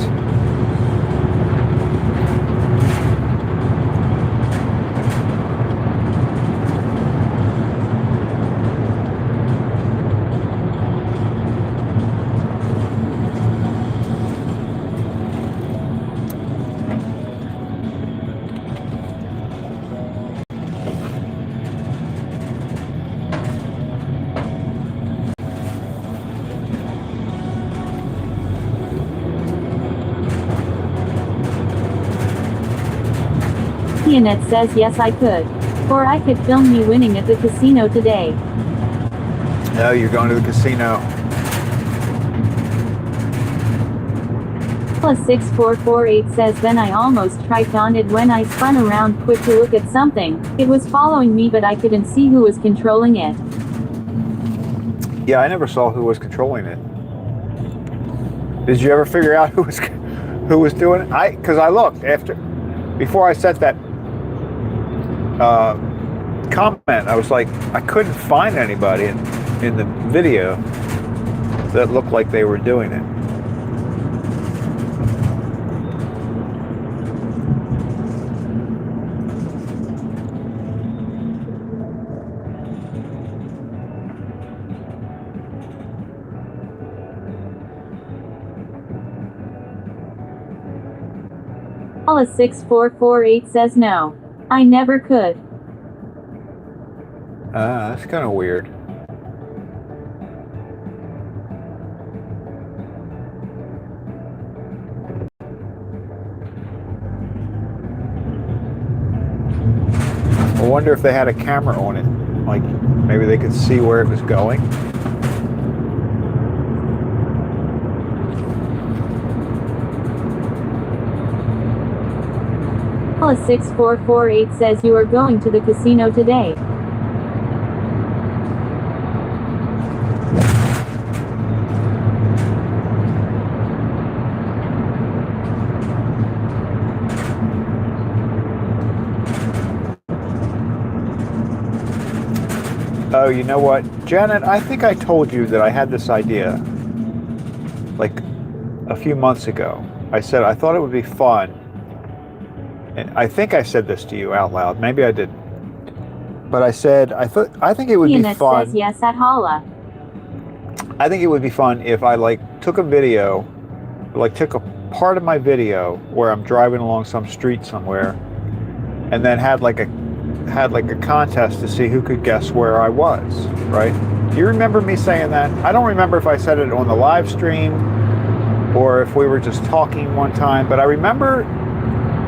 Pianet says yes I could. Or I could film me winning at the casino today. No, you're going to the casino. Plus 6448 says then I almost tripped on it when I spun around quick to look at something. It was following me but I couldn't see who was controlling it. Yeah, I never saw who was controlling it. Did you ever figure out who was doing it? Because I looked before I set that comment. I was like, I couldn't find anybody in the video that looked like they were doing it. Paula 6448 says no. I never could. That's kind of weird. I wonder if they had a camera on it. Like, maybe they could see where it was going. 6448 says you are going to the casino today. Oh, you know what? Janet, I think I told you that I had this idea like a few months ago. I said I thought it would be fun. And I think I said this to you out loud. Maybe I didn't. But I said I think it would be Ian fun. says yes at Holla. I think it would be fun if I took a video, took a part of my video where I'm driving along some street somewhere, and then had like a contest to see who could guess where I was, right? Do you remember me saying that? I don't remember if I said it on the live stream or if we were just talking one time, but I remember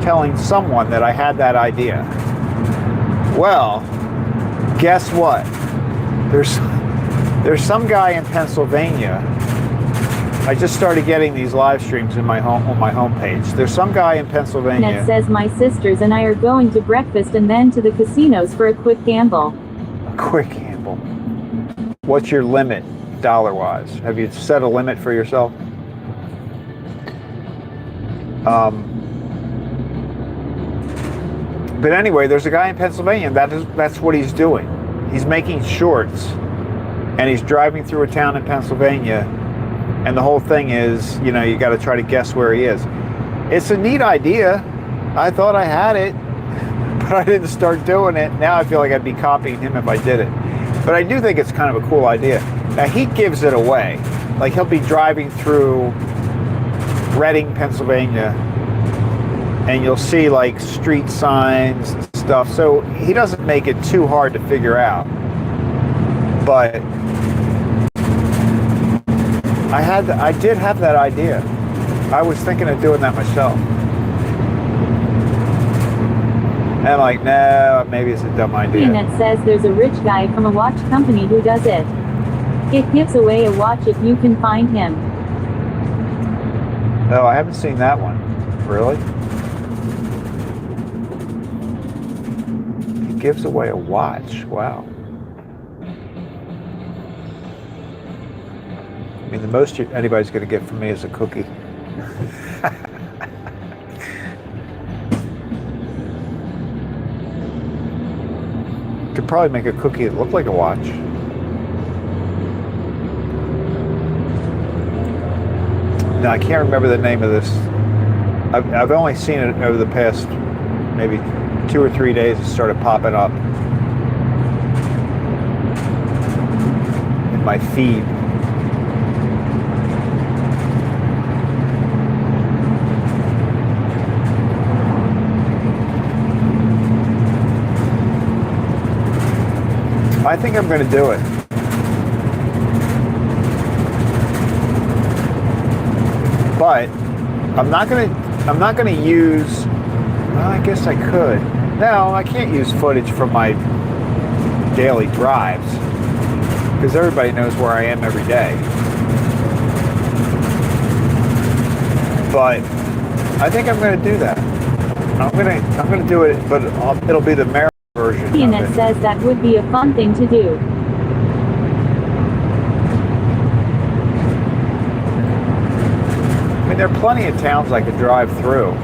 telling someone that I had that idea. Well, guess what? There's some guy in Pennsylvania. I just started getting these live streams on my homepage. There's some guy in Pennsylvania. Ned says my sisters and I are going to breakfast and then to the casinos for a quick gamble. A quick gamble. What's your limit, dollar-wise? Have you set a limit for yourself? But anyway, there's a guy in Pennsylvania. That's what he's doing. He's making shorts, and he's driving through a town in Pennsylvania. And the whole thing is, you got to try to guess where he is. It's a neat idea. I thought I had it, but I didn't start doing it. Now I feel like I'd be copying him if I did it. But I do think it's kind of a cool idea. Now he gives it away. Like he'll be driving through Reading, Pennsylvania, and you'll see like street signs and stuff. So he doesn't make it too hard to figure out. But I did have that idea. I was thinking of doing that myself. And I'm like, no, maybe it's a dumb idea. Ian says there's a rich guy from a watch company who does it. It gives away a watch if you can find him. No, I haven't seen that one. Really? He gives away a watch. Wow. I mean, the most anybody's going to get from me is a cookie. Could probably make a cookie that looked like a watch. Now, I can't remember the name of this. I've only seen it over the past maybe 2 or 3 days. It started popping up in my feed. I think I'm going to do it. But I'm not going to use, well, I guess I could. No, I can't use footage from my daily drives because everybody knows where I am every day. But I think I'm going to do that. I'm going to do it, but it'll be the marathon version. Ian says that would be a fun thing to do. I mean, there are plenty of towns I could drive through.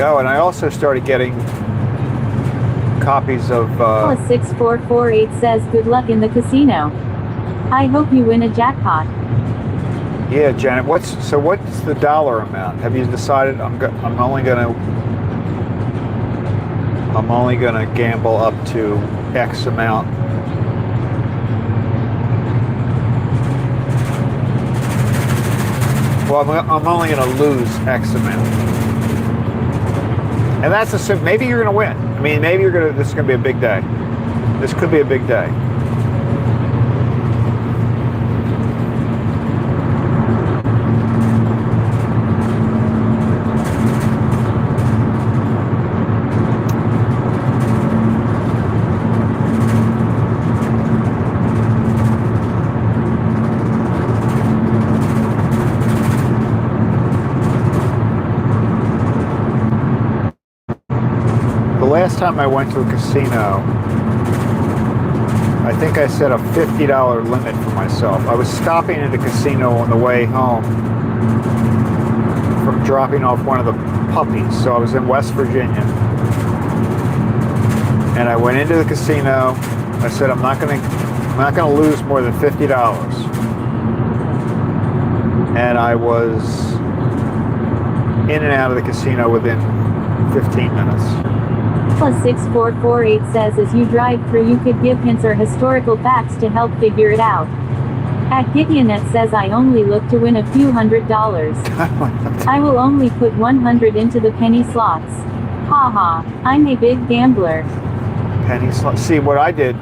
Oh, and I also started getting copies of 6448 says good luck in the casino. I hope you win a jackpot. Yeah, Janet, what's the dollar amount? Have you decided? I'm only gonna gamble up to X amount. Well, I'm only gonna lose X amount, and that's maybe you're gonna win. I mean, maybe this is gonna be a big day. This could be a big day. last time I went to a casino, I think I set a $50 limit for myself. I was stopping at a casino on the way home from dropping off one of the puppies. So I was in West Virginia. And I went into the casino. I said, I'm not gonna lose more than $50. And I was in and out of the casino within 15 minutes. +6448 says as you drive through you could give hints or historical facts to help figure it out. At Gideonet says I only look to win a few $100s. I will only put 100 into the penny slots. Haha, I'm a big gambler. Penny slots. See what I did,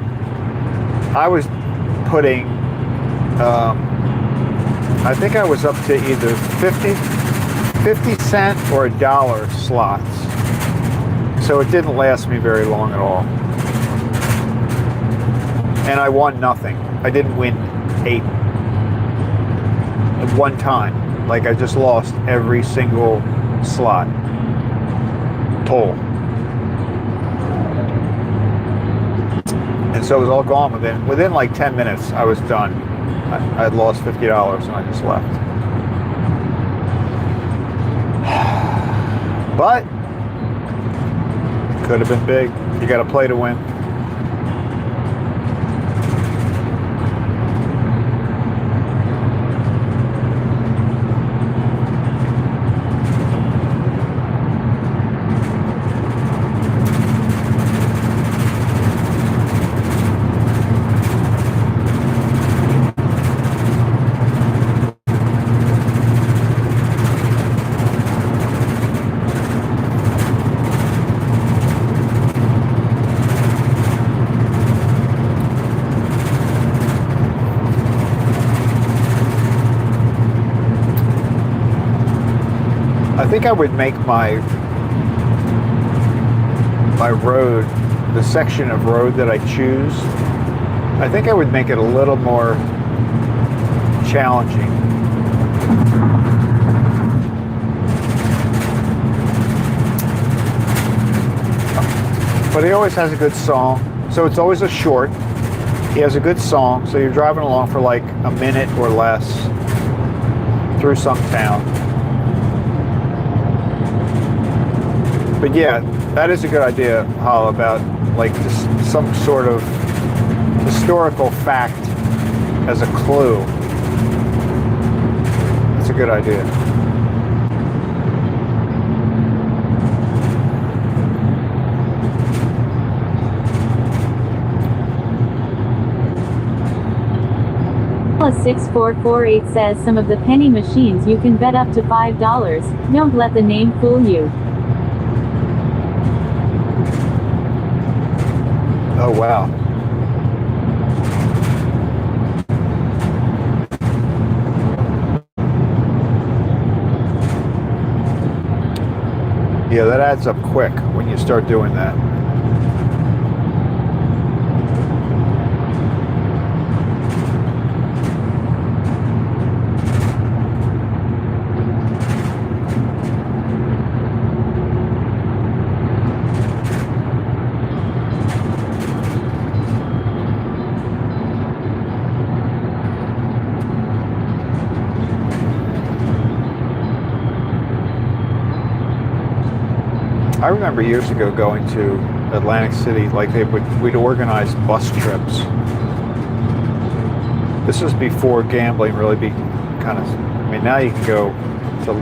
I was putting, I think I was up to either 50 cent or $1 slots. So it didn't last me very long at all. And I won nothing. I didn't win 8 at one time. Like I just lost every single slot. Pull. And so it was all gone within like 10 minutes. I was done. I had lost $50 and I just left. But could have been big. You got to play to win. I think I would make my road, the section of road that I choose, I think I would make it a little more challenging. But he always has a good song, so it's always a short. He has a good song, so you're driving along for like a minute or less through some town. But yeah, that is a good idea, Hal, about like just some sort of historical fact as a clue. That's a good idea. +6448 says some of the penny machines you can bet up to $5. Don't let the name fool you. Oh, wow. Yeah, that adds up quick when you start doing that. I remember years ago going to Atlantic City, like we'd organize bus trips. This was before gambling really I mean, now you can go to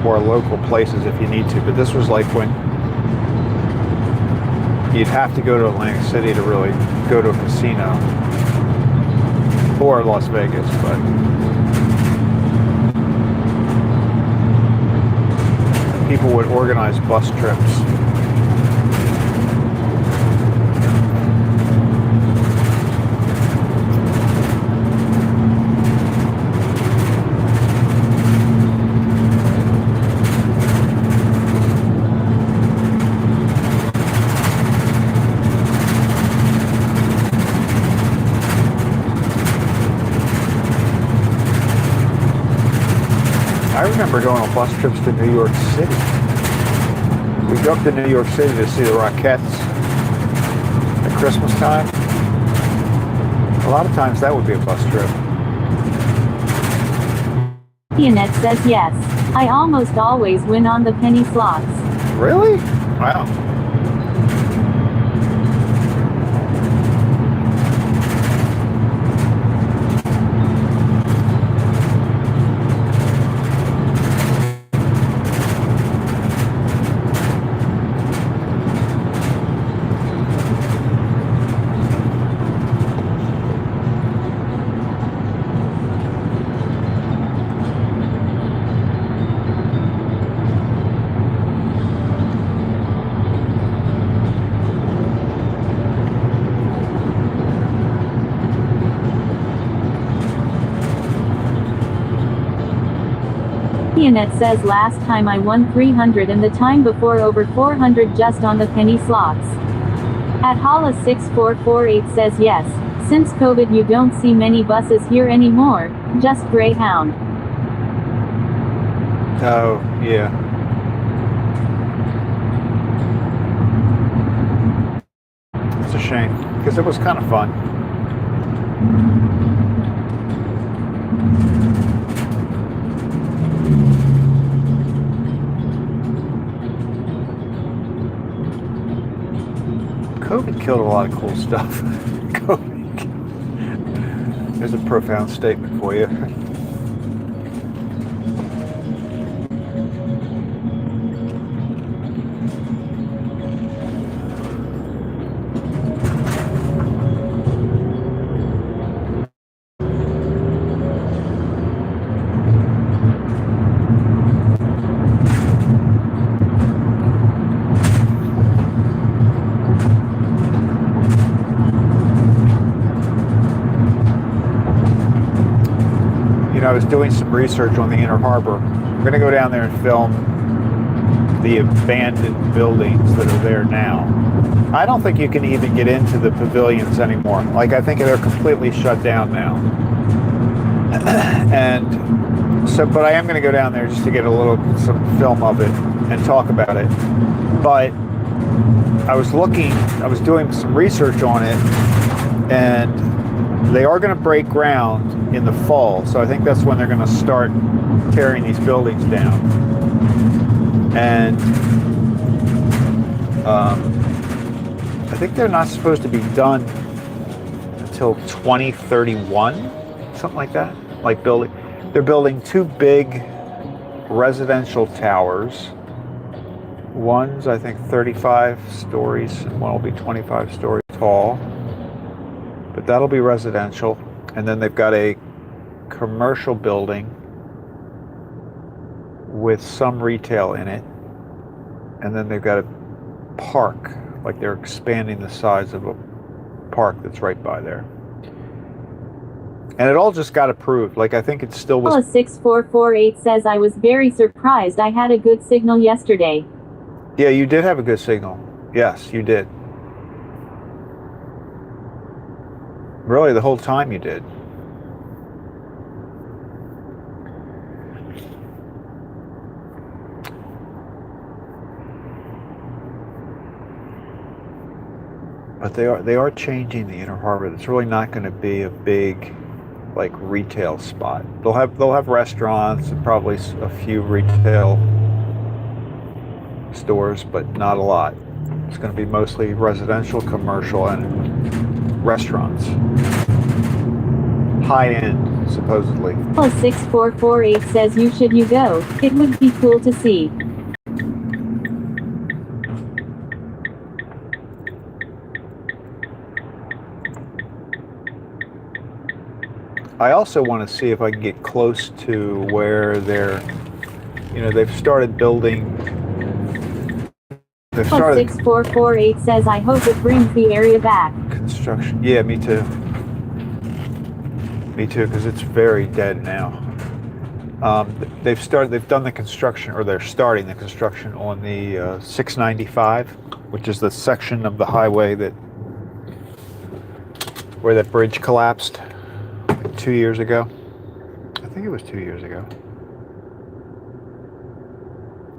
more local places if you need to, but this was like when you'd have to go to Atlantic City to really go to a casino, or Las Vegas, but people would organize bus trips. I remember going on bus trips to New York City. We go up to New York City to see the Rockettes at Christmas time. A lot of times that would be a bus trip. Annette says yes. I almost always win on the penny slots. Really? Wow. Annette says last time I won 300 and the time before over 400 just on the penny slots. At Hala 6448 says yes. Since COVID you don't see many buses here anymore, just Greyhound. Oh, yeah. It's a shame, because it was kind of fun. COVID killed a lot of cool stuff. COVID. There's a profound statement for you. I was doing some research on the Inner Harbor. I'm going to go down there and film the abandoned buildings that are there now. I don't think you can even get into the pavilions anymore. Like, I think they're completely shut down now. And so, but I am going to go down there just to get some film of it and talk about it. But I was doing some research on it, and they are going to break ground in the fall, so I think that's when they're going to start tearing these buildings down. And I think they're not supposed to be done until 2031, something like that. They're building 2 big residential towers. One's, I think, 35 stories, and one will be 25 stories tall. But that'll be residential. And then they've got a commercial building with some retail in it. And then they've got a park, like they're expanding the size of a park that's right by there. And it all just got approved. Like, I think it still was. 6448 says I was very surprised I had a good signal yesterday. Yeah, you did have a good signal. Yes, you did. Really, the whole time you did. But they are changing the Inner Harbor. It's really not going to be a big, like, retail spot. They'll have restaurants and probably a few retail stores, but not a lot. It's going to be mostly residential, commercial, and restaurants. High end, supposedly. 6448 says you go. It would be cool to see. I also want to see if I can get close to where they've started building. 6448 says I hope it brings the area back. Construction. Yeah, me too. Me too, because it's very dead now. They've done the construction, or they're starting the construction on the 695, which is the section of the highway where that bridge collapsed 2 years ago. I think it was 2 years ago.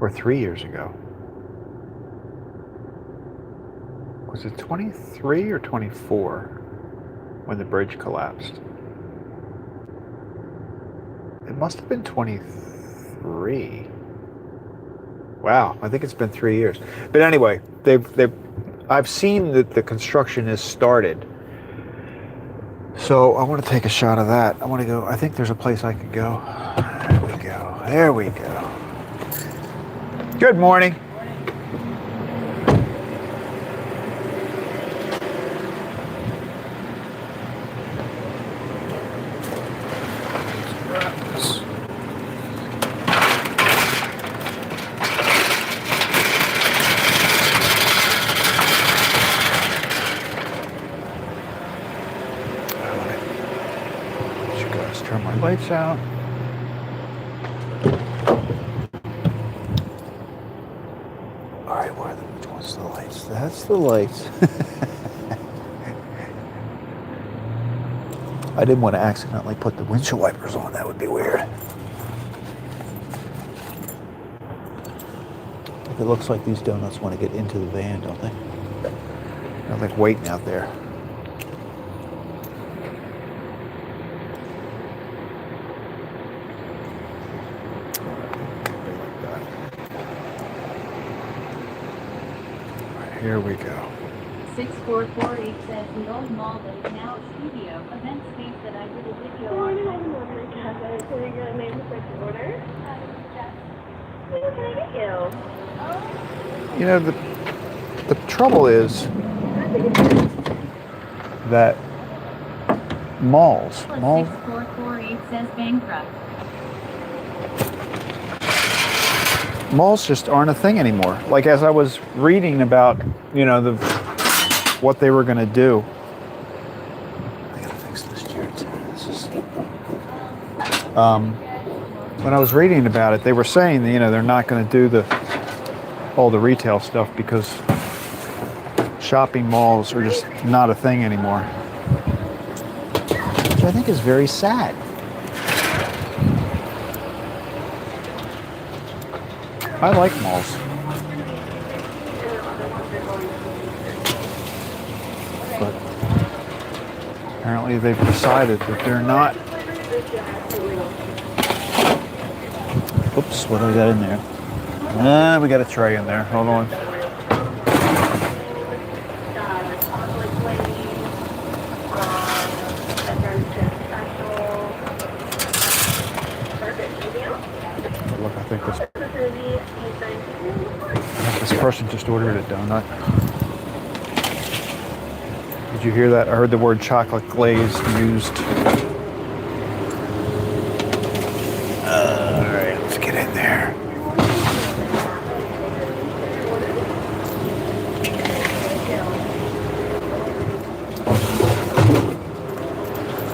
Or 3 years ago. Was it 23 or 24 when the bridge collapsed? It must have been 23. Wow, I think it's been 3 years. But anyway, I've seen that the construction is started. So I want to take a shot of that. I want to go. I think there's a place I could go. There we go. There we go. Good morning. Turn my lights out. All right, which one's the lights? That's the lights. I didn't want to accidentally put the windshield wipers on. That would be weird. It looks like these donuts want to get into the van, don't they? They're like waiting out there. Here we go. 6448 says the old mall that is now a studio, event space that I did a video on. Can I get a name for the order? What can I get you? You know, the trouble is that malls 6448 says bankrupt. malls just aren't a thing anymore. Like as I was reading about, you know, what they were going to do. I gotta fix this chair too. This is. When I was reading about it, they were saying that, you know, they're not going to do all the retail stuff because shopping malls are just not a thing anymore, which I think is very sad. I like malls. But apparently they've decided that they're not. Oops, what do we got in there? We got a tray in there. Hold on. Look, I think this person just ordered a donut. Did you hear that? I heard the word chocolate glazed used. All right, let's get in there.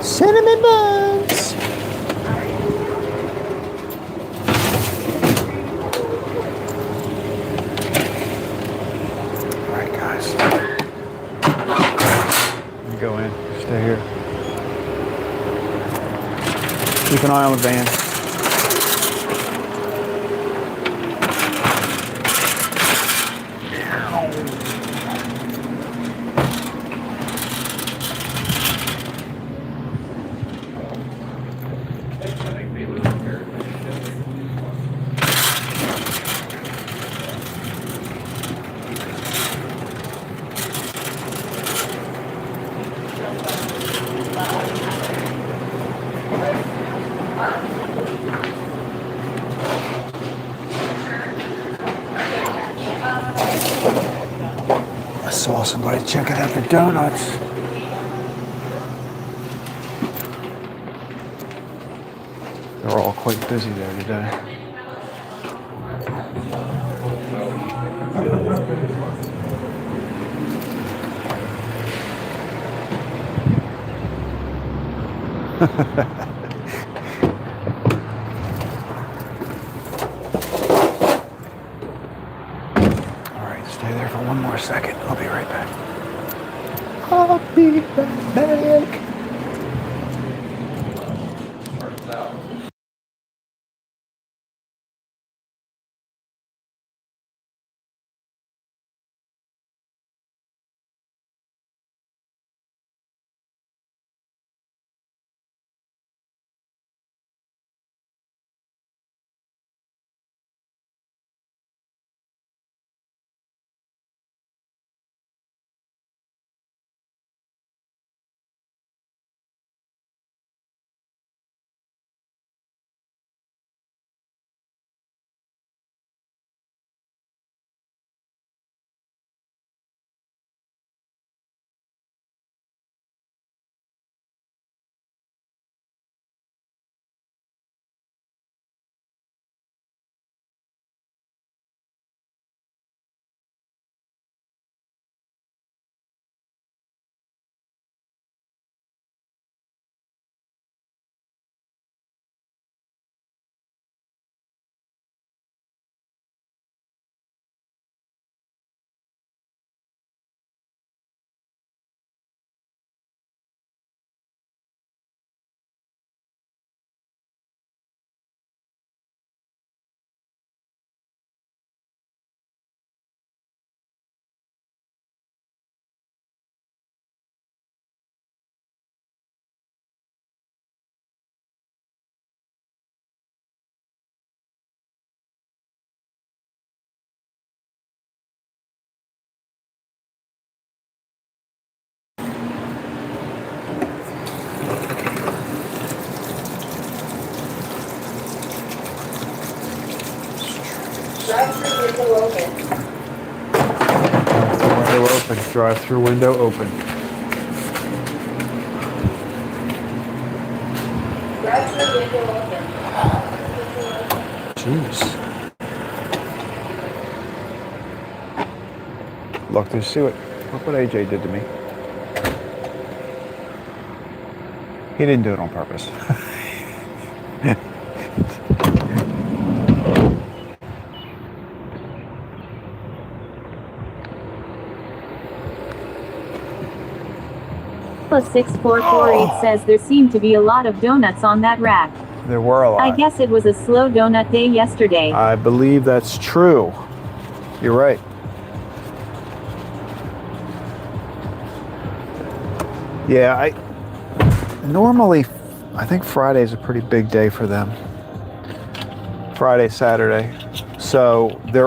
Cinnamon buns. All right, guys. Go in. Stay here. Keep an eye on the van. I saw somebody checking out the donuts. They're all quite busy there today. Stay there for one more second. I'll be right back. I'll be right back. open. Drive-through window open. Jeez. Look to see what AJ did to me. He didn't do it on purpose. Plus 6448 says there seemed to be a lot of donuts on that rack. There were a lot. I guess it was a slow donut day yesterday. I believe that's true. You're right. Yeah, I think Friday's a pretty big day for them. Friday, Saturday. So they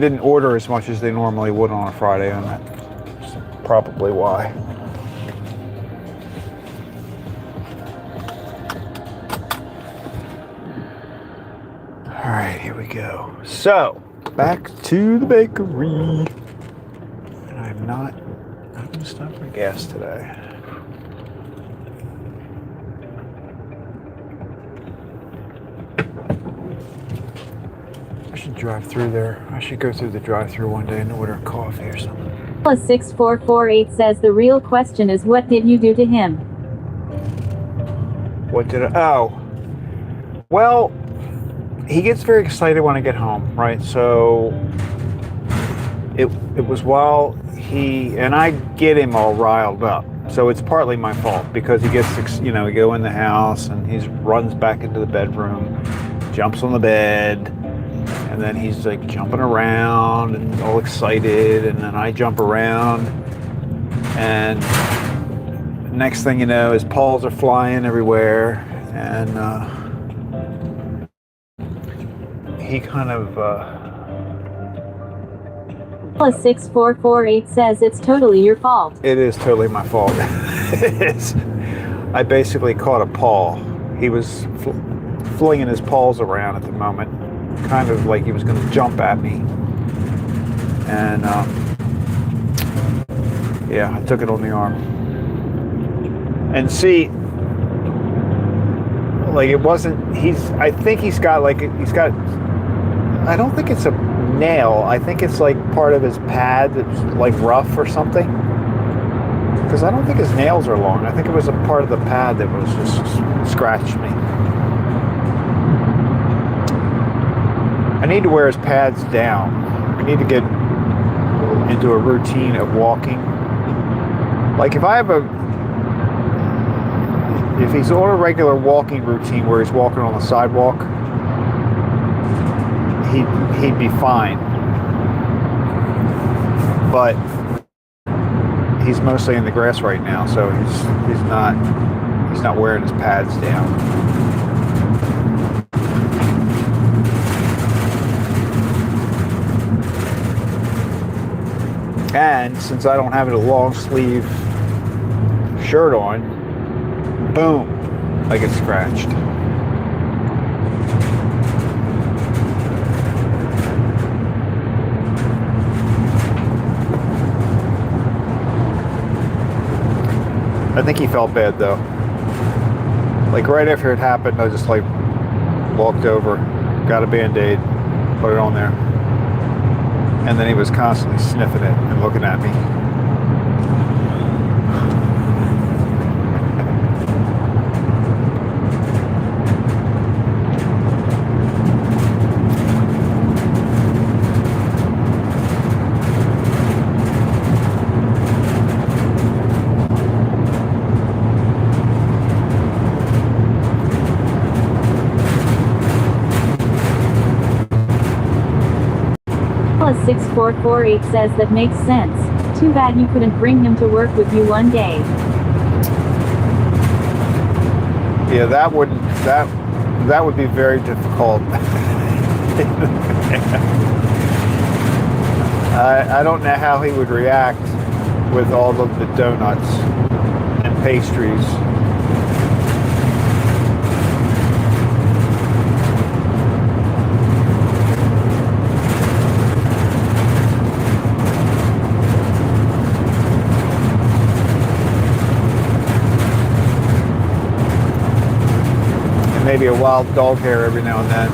didn't order as much as they normally would on a Friday, and that's probably why. All right, here we go. So, back to the bakery. And I'm not going to stop for gas today. I should drive through there. I should go through the drive-through one day and order a coffee or something. Plus 6448 says the real question is what did you do to him? What did I... Oh. Well, he gets very excited when I get home, right? So it was while and I get him all riled up. So it's partly my fault because he gets, we go in the house and he runs back into the bedroom, jumps on the bed, and then he's like jumping around and all excited, and then I jump around, and next thing you know, his paws are flying everywhere, and he kind of Plus 6448 says it's totally your fault. It is totally my fault. It is. I basically caught a paw. He was flinging his paws around at the moment, kind of like he was going to jump at me. And yeah, I took it on the arm. And see, like it wasn't, I think he's got, I don't think it's a nail. I think it's like part of his pad that's like rough or something. Because I don't think his nails are long. I think it was a part of the pad that was just scratched me. I need to wear his pads down. I need to get into a routine of walking. Like if he's on a regular walking routine where he's walking on the sidewalk, he'd be fine. But he's mostly in the grass right now, so he's not wearing his pads down. And since I don't have a long sleeve shirt on, boom, I get scratched. I think he felt bad though. Like right after it happened, I just like walked over, got a Band-Aid, put it on there. And then he was constantly sniffing it and looking at me. Plus 6448 says that makes sense. Too bad you couldn't bring him to work with you one day. Yeah, that would be very difficult. I don't know how he would react with all of the donuts and pastries. maybe a wild dog hair every now and then.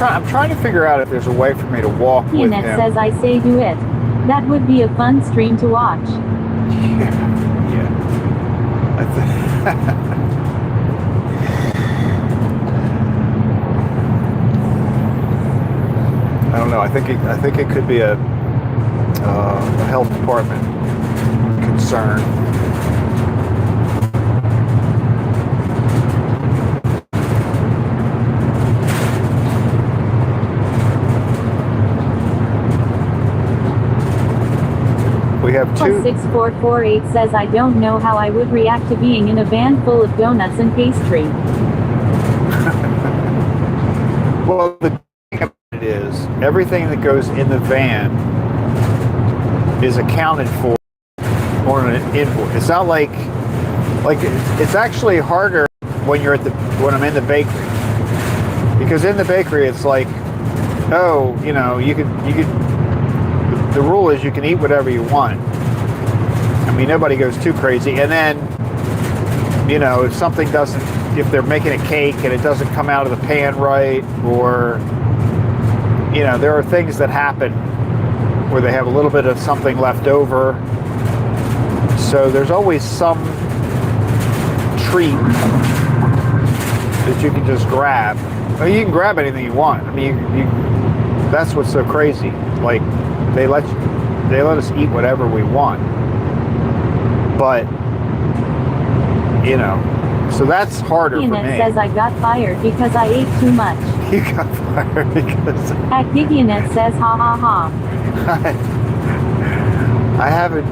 I'm trying to figure out if there's a way for me to walk with him. Ian says I say do it. That would be a fun stream to watch. Yeah. I don't know. I think it could be a health department concern. We have two. 6448 says I don't know how I would react to being in a van full of donuts and pastry. Well, the thing about it is, everything that goes in the van is accounted for on an invoice. It's not like it's actually harder when when I'm in the bakery, because in the bakery it's like, oh, you know, you could. The rule is you can eat whatever you want. I mean, nobody goes too crazy. And then, you know, if they're making a cake and it doesn't come out of the pan right, or, you know, there are things that happen where they have a little bit of something left over. So there's always some treat that you can just grab. I mean, you can grab anything you want. I mean, that's what's so crazy. Like, they let us eat whatever we want, but you know, so that's harder for me. Gigianet says I got fired because I ate too much. You got fired because. At Gigianet says ha ha ha. I haven't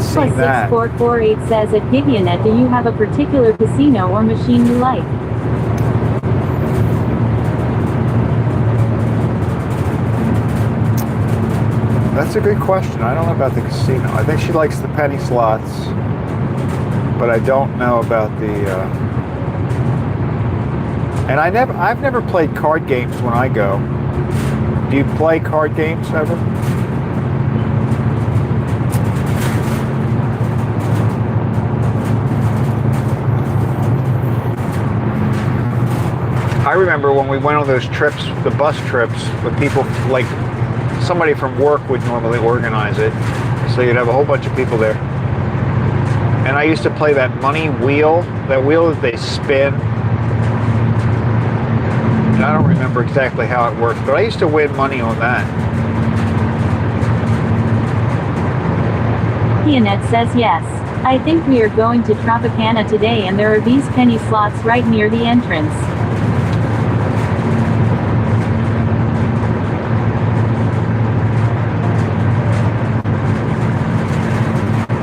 seen that. 6448 says at Gigianet, do you have a particular casino or machine you like? That's a good question. I don't know about the casino. I think she likes the penny slots, but I don't know about the. And I've never played card games when I go. Do you play card games ever? I remember when we went on those trips, the bus trips, with people like. Somebody from work would normally organize it, so you'd have a whole bunch of people there. And I used to play that money wheel, that wheel that they spin. And I don't remember exactly how it worked, but I used to win money on that. Gigianet says yes. I think we are going to Tropicana today and there are these penny slots right near the entrance.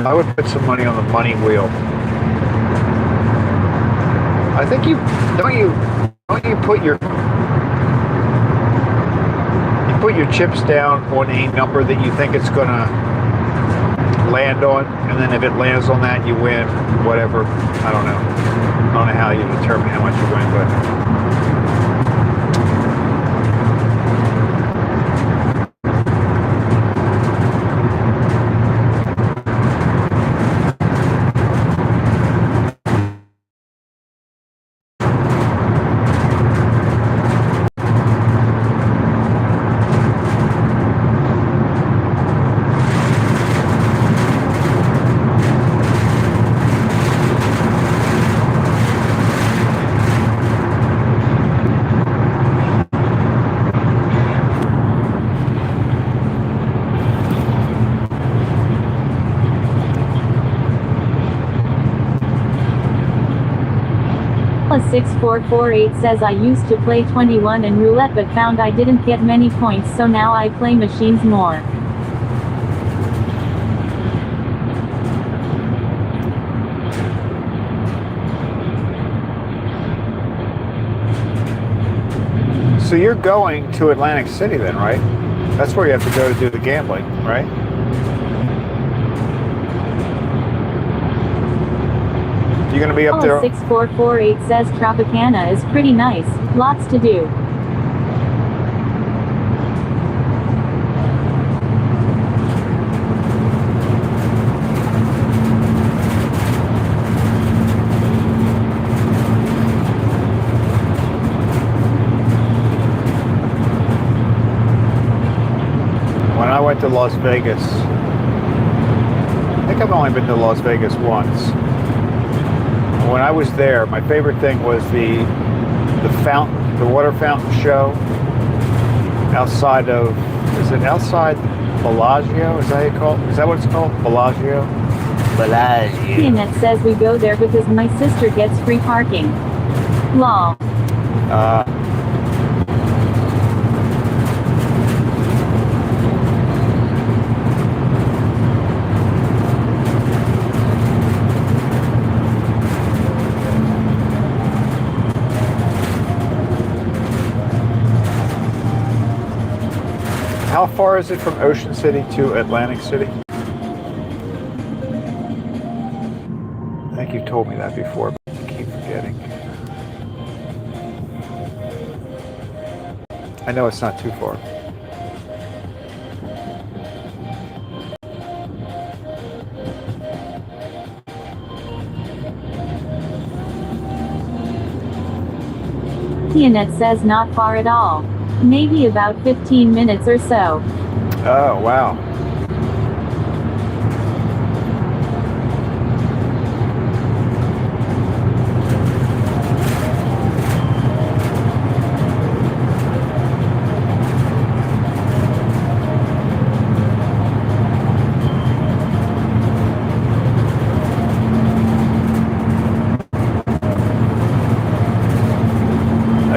I would put some money on the money wheel. I think you put your chips down on a number that you think it's gonna land on, and then if it lands on that, you win whatever. I don't know how you determine how much you win, but. Plus 6448 says I used to play 21 and roulette but found I didn't get many points, so now I play machines more. So you're going to Atlantic City then, right? That's where you have to go to do the gambling, right? You gonna be up there? 6448 says Tropicana is pretty nice, lots to do. When I went to Las Vegas, I think I've only been to Las Vegas once. When I was there, my favorite thing was the fountain, the water fountain show outside of, is it outside Bellagio? Is that what it's called? Bellagio? Bellagio. Annette says we go there because my sister gets free parking. Lol. How far is it from Ocean City to Atlantic City? I think you told me that before, but I keep forgetting. I know it's not too far. Annette says not far at all. Maybe about 15 minutes or so. Oh, wow.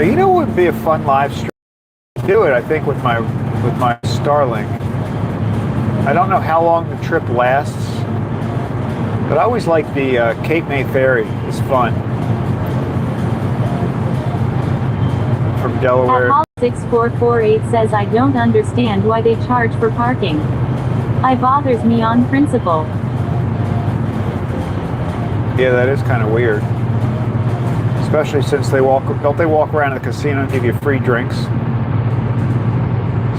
You know what would be a fun live stream? Do it, I think, with my Starlink. I don't know how long the trip lasts, but I always like the Cape May ferry. It's fun from Delaware. 6448 says I don't understand why they charge for parking. It bothers me on principle. Yeah, that is kind of weird. Especially since don't they walk around the casino and give you free drinks?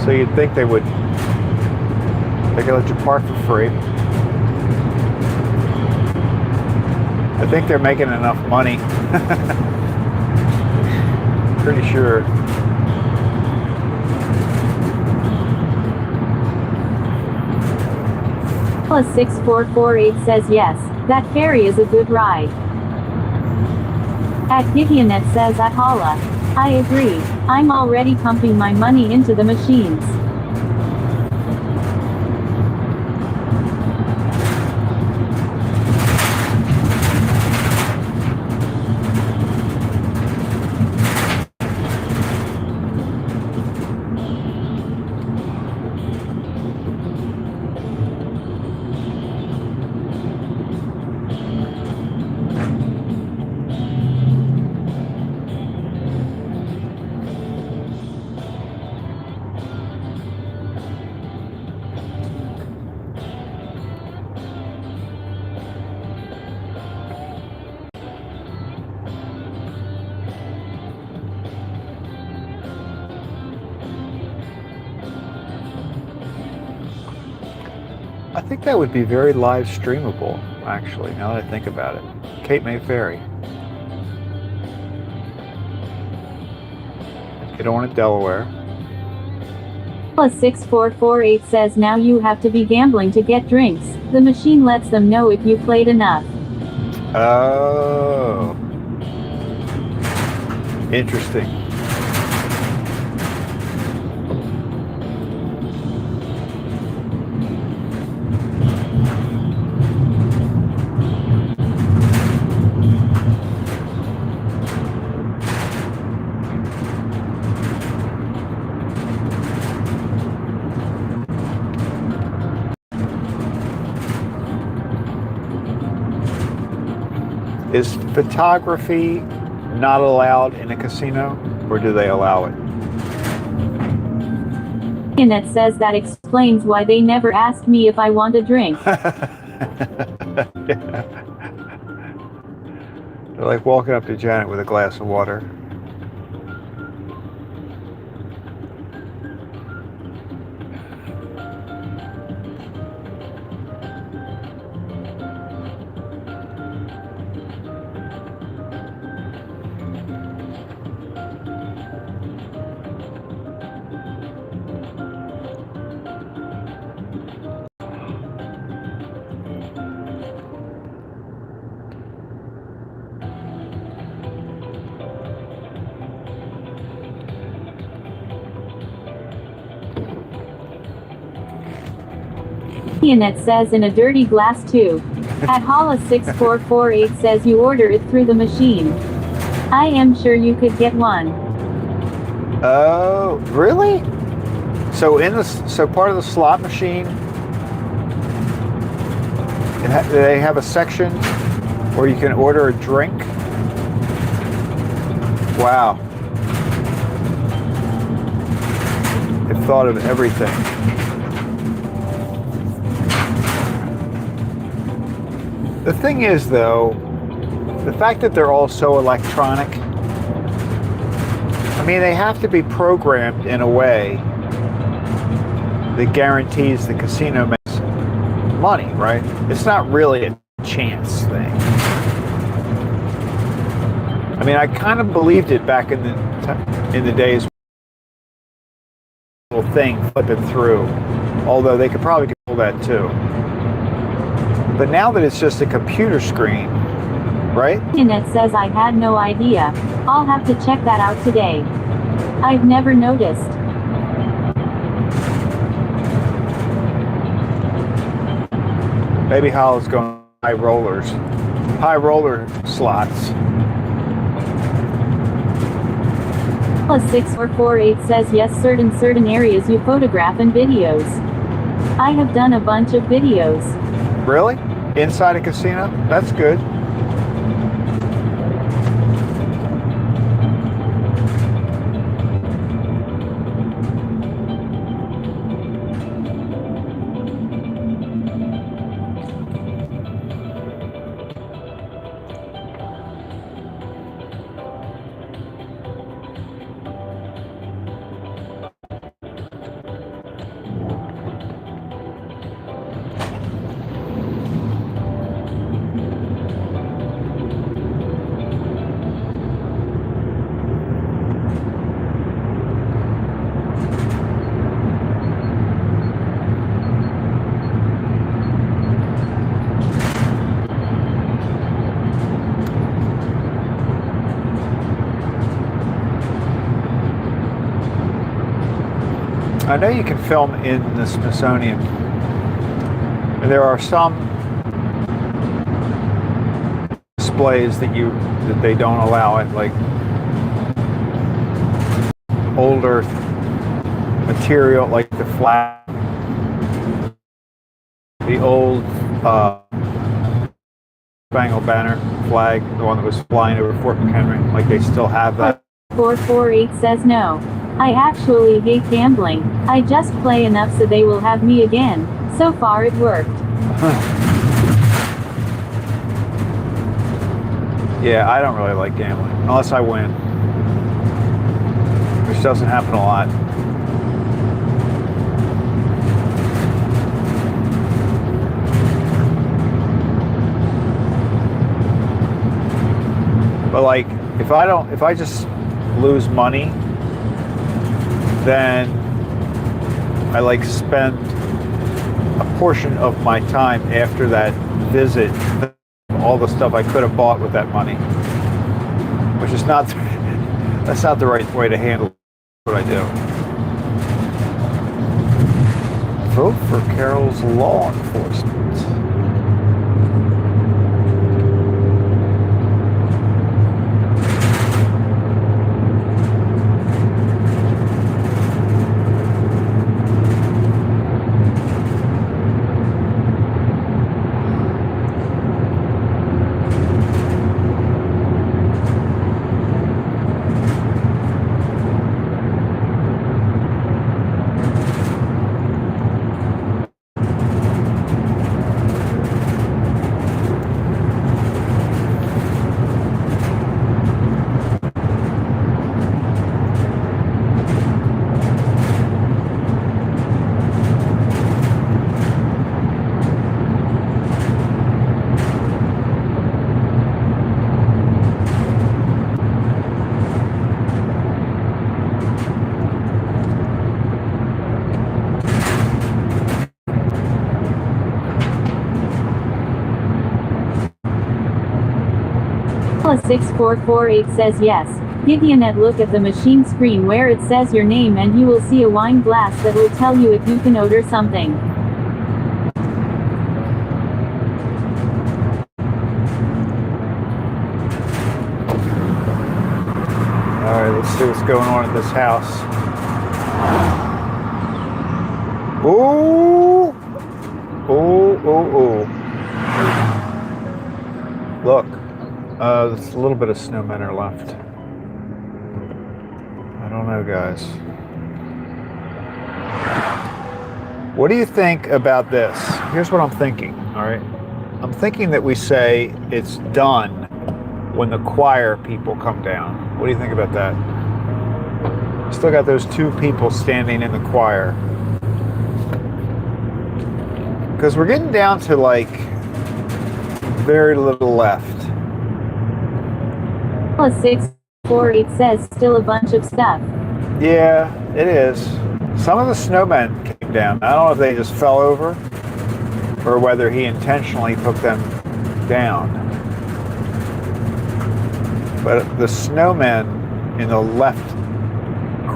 So you'd think they could let you park for free. I think they're making enough money. Pretty sure. Plus 6448 says yes, that ferry is a good ride. At Gideonet says Atala. I agree. I'm already pumping my money into the machines. I think that would be very live streamable, actually, now that I think about it. Cape May Ferry. Get on at Delaware. Plus 6448 says now you have to be gambling to get drinks. The machine lets them know if you played enough. Oh. Interesting. Is photography not allowed in a casino, or do they allow it? And it says that explains why they never asked me if I want a drink. They're like walking up to Janet with a glass of water. And it says in a dirty glass tube. At Hollis 6448 says you order it through the machine. I am sure you could get one. Oh, really? So part of the slot machine, they have a section where you can order a drink. Wow. They've thought of everything. The thing is, though, the fact that they're all so electronic, I mean, they have to be programmed in a way that guarantees the casino makes money, right? It's not really a chance thing. I mean, I kind of believed it back in the days when the thing flipping through, although they could probably control that too. But now that it's just a computer screen, right? And it says I had no idea. I'll have to check that out today. I've never noticed. Maybe Hollis going high roller slots. Hollis 6448 says yes, certain areas you photograph in videos. I have done a bunch of videos. Really? Inside a casino? That's good. I know you can film in the Smithsonian. There are some displays that they don't allow it, like older material, like the flag, the old Spangled Banner flag, the one that was flying over Fort McHenry. Like they still have that. 448 says no. I actually hate gambling. I just play enough so they will have me again. So far it worked. Yeah, I don't really like gambling, unless I win. Which doesn't happen a lot. But like, if I just lose money, then I like spend a portion of my time after that visit, all the stuff I could have bought with that money, which is not, that's not the right way to handle what I do. Vote for Carol's law enforcement. 6448 says yes. Gideonet, look at the machine screen where it says your name and you will see a wine glass that will tell you if you can order something. Alright, let's see what's going on at this house. Ooh! Ooh, ooh, ooh. Look, there's a little bit of snowmen are left. I don't know, guys. What do you think about this? Here's what I'm thinking, alright? I'm thinking that we say it's done when the choir people come down. What do you think about that? Still got those two people standing in the choir. Because we're getting down to like very little left. 648 says still a bunch of stuff. Yeah, it is. Some of the snowmen came down. I don't know if they just fell over or whether he intentionally took them down. But the snowmen in the left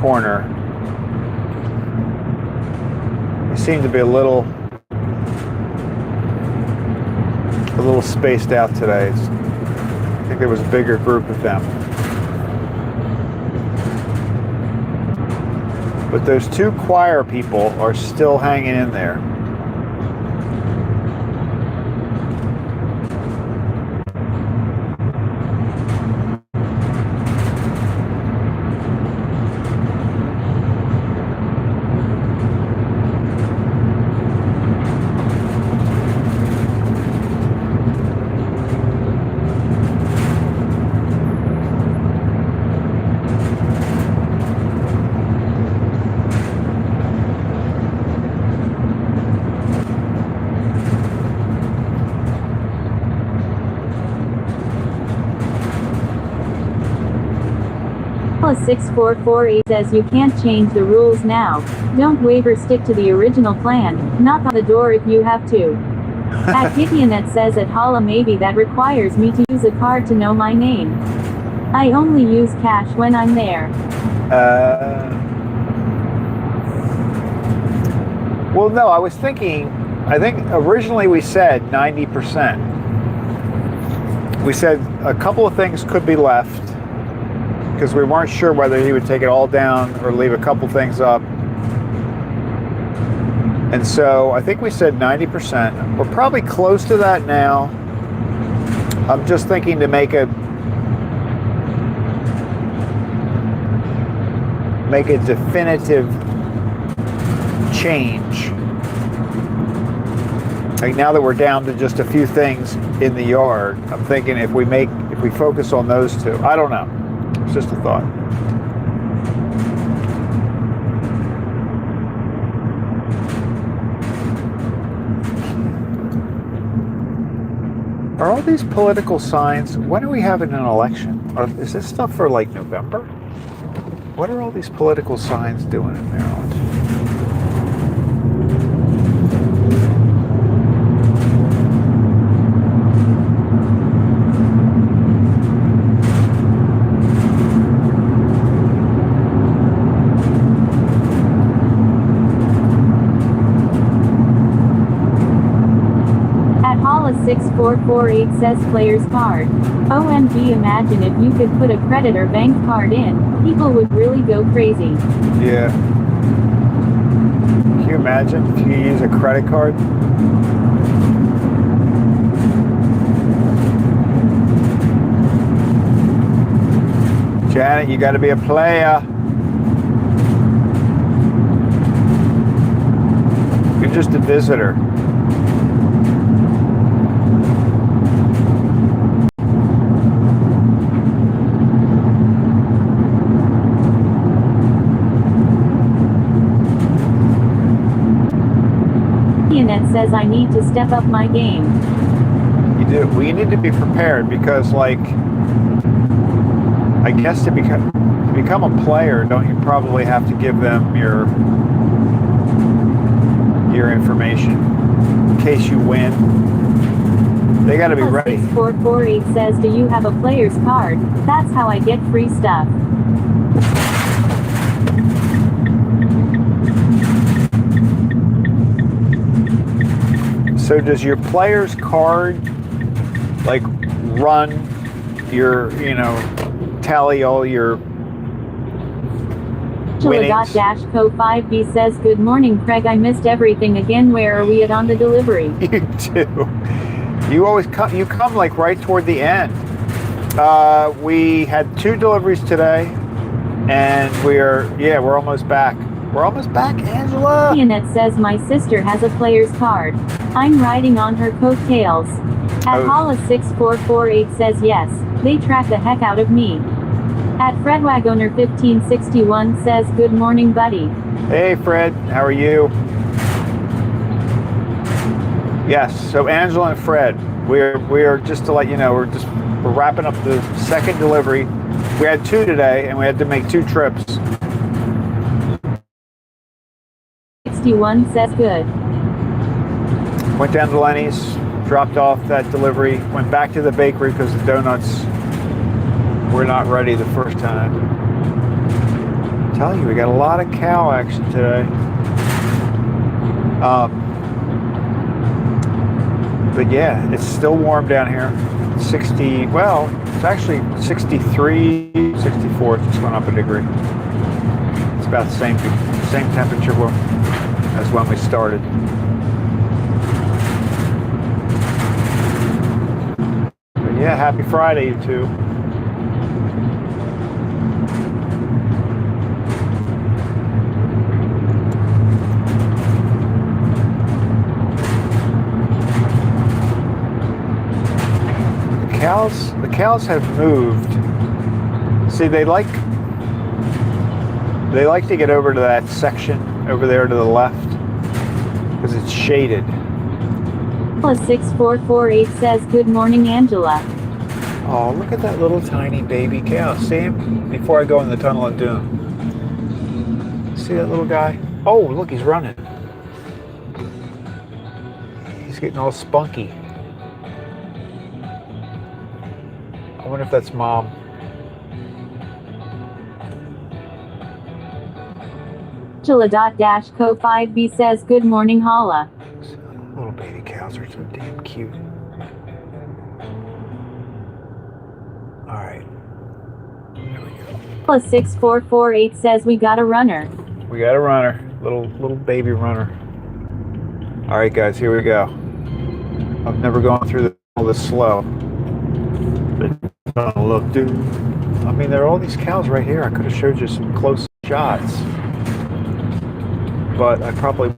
corner, they seem to be a little spaced out today. I think there was a bigger group of them. But those two choir people are still hanging in there. Alice 6448 says you can't change the rules now. Don't waver, stick to the original plan. Knock on the door if you have to. At Gideonet says at Holla maybe that requires me to use a card to know my name. I only use cash when I'm there. Well, no, I think originally we said 90%. We said a couple of things could be left because we weren't sure whether he would take it all down or leave a couple things up. And so I think we said 90%. We're probably close to that now. I'm just thinking to make a definitive change. Like now that we're down to just a few things in the yard, I'm thinking if we focus on those two. I don't know. It's just a thought. Are all these political signs, when are we having an election? Is this stuff for like November? What are all these political signs doing in Maryland? At Holla 6448 says player's card. OMG, imagine if you could put a credit or bank card in. People would really go crazy. Yeah. Can you imagine if you use a credit card? Janet, you got to be a player. You're just a visitor. Gideonet says I need to step up my game. You do. Well, you need to be prepared because, like, I guess to become a player, don't you probably have to give them your information in case you win? They got to be ready. 6448 says, do you have a player's card? That's how I get free stuff. So does your player's card like run your, tally all your winnings? Angela.Co5B says, good morning, Craig. I missed everything again. Where are we at on the delivery? You do. You always come. You come like right toward the end. We had 2 deliveries today, and we're almost back. We're almost back, Angela. Annette says, my sister has a player's card. I'm riding on her coattails. At Hollis6448 says, yes, they track the heck out of me. At FredWagoner1561 says, good morning, buddy. Hey, Fred. How are you? Yes. So Angela and Fred, we're just to let you know, we're wrapping up the second delivery. We had 2 today, and we had to make 2 trips. 61 says, good. Went down to Lenny's, dropped off that delivery, went back to the bakery because the donuts were not ready the first time. I'm telling you, we got a lot of cow action today. But yeah, it's still warm down here. 60, well, it's actually 63, 64, it's just went up a degree. It's about the same temperature as when we started. But yeah, happy Friday, you two. The cows have moved. See, they like to get over to that section over there to the left because it's shaded. 6448 says, good morning, Angela. Oh, look at that little tiny baby cow. See him? Before I go in the tunnel of doom. See that little guy? Oh, look, he's running. He's getting all spunky. I wonder if that's Mom. Angela.Co5B says, good morning, Holla. Little baby cows are so damn cute. All right. There we go. 6448 says, we got a runner. We got a runner. Little baby runner. All right, guys, here we go. I've never gone through all this slow. Oh, look, dude. I mean, there are all these cows right here. I could have showed you some close shots. But I probably...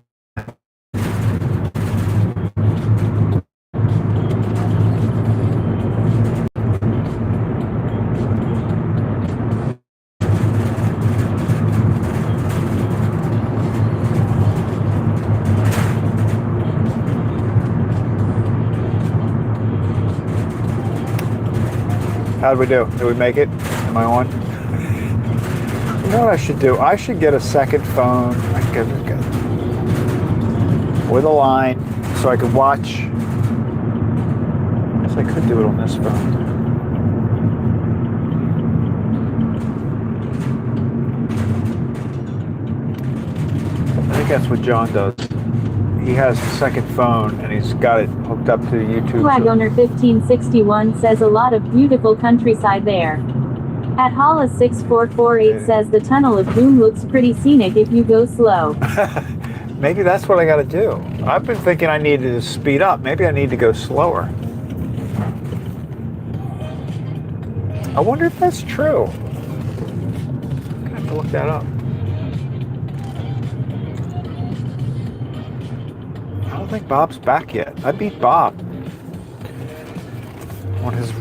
How'd we do? Did we make it? Am I on? You know what I should do? I should get a second phone. I could get with a line so I could watch. I guess I could do it on this phone. I think that's what John does. He has a second phone and he's got it hooked up to YouTube. Flag-owner1561 says, a lot of beautiful countryside there. At Hollis6448 says, the tunnel of doom looks pretty scenic if you go slow. Maybe that's what I got to do. I've been thinking I needed to speed up. Maybe I need to go slower. I wonder if that's true. I'm gonna have to look that up. I don't think Bob's back yet. I beat Bob on his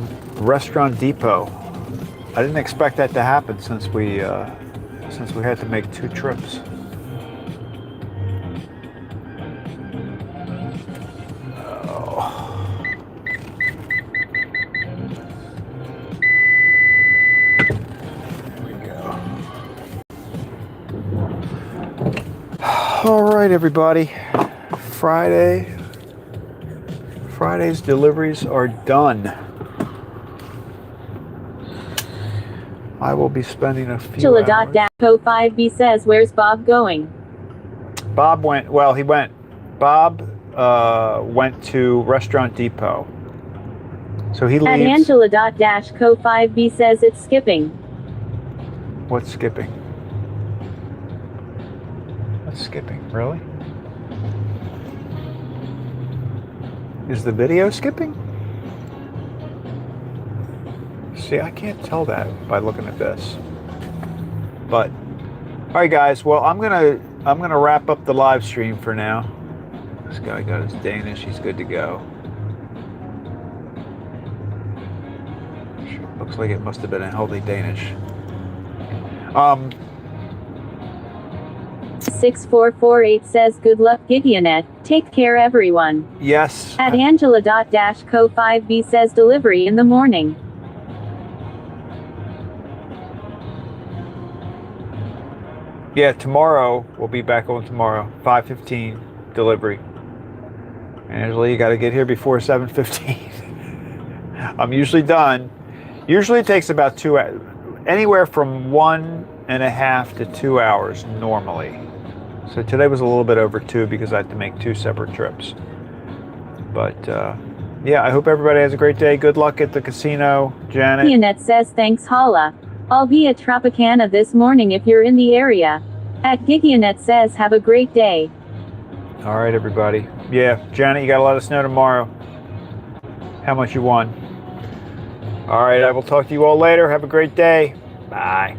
Restaurant Depot. I didn't expect that to happen since we had to make 2 trips. All right, everybody. Friday Friday's deliveries are done. I will be spending a few hours. Angela.co5b says, where's Bob going? Bob went, well, he went. Bob went to Restaurant Depot. So he At leaves. Angela.co5b says it's skipping. What's skipping? What's skipping? Really? Is the video skipping? See, I can't tell that by looking at this. But all right, guys. Well, I'm gonna wrap up the live stream for now. This guy got his Danish. He's good to go. Looks like it must have been a healthy Danish. 6448 says, good luck Gideonette. Take care everyone. Yes. At Angela.co5b says, delivery in the morning. Yeah, tomorrow we'll be back on tomorrow. 5:15 delivery. Angela, you got to get here before 7:15. I'm usually done. Usually it takes about 2 hours, anywhere from 1.5 to 2 hours normally. So today was a little bit over 2 because I had to make 2 separate trips. But yeah, I hope everybody has a great day. Good luck at the casino, Janet. Gideonette says, thanks Hala. I'll be at Tropicana this morning if you're in the area. At Gideonette says, have a great day. All right, everybody. Yeah, Janet, you got to let us know tomorrow how much you won. All right, I will talk to you all later. Have a great day. Bye.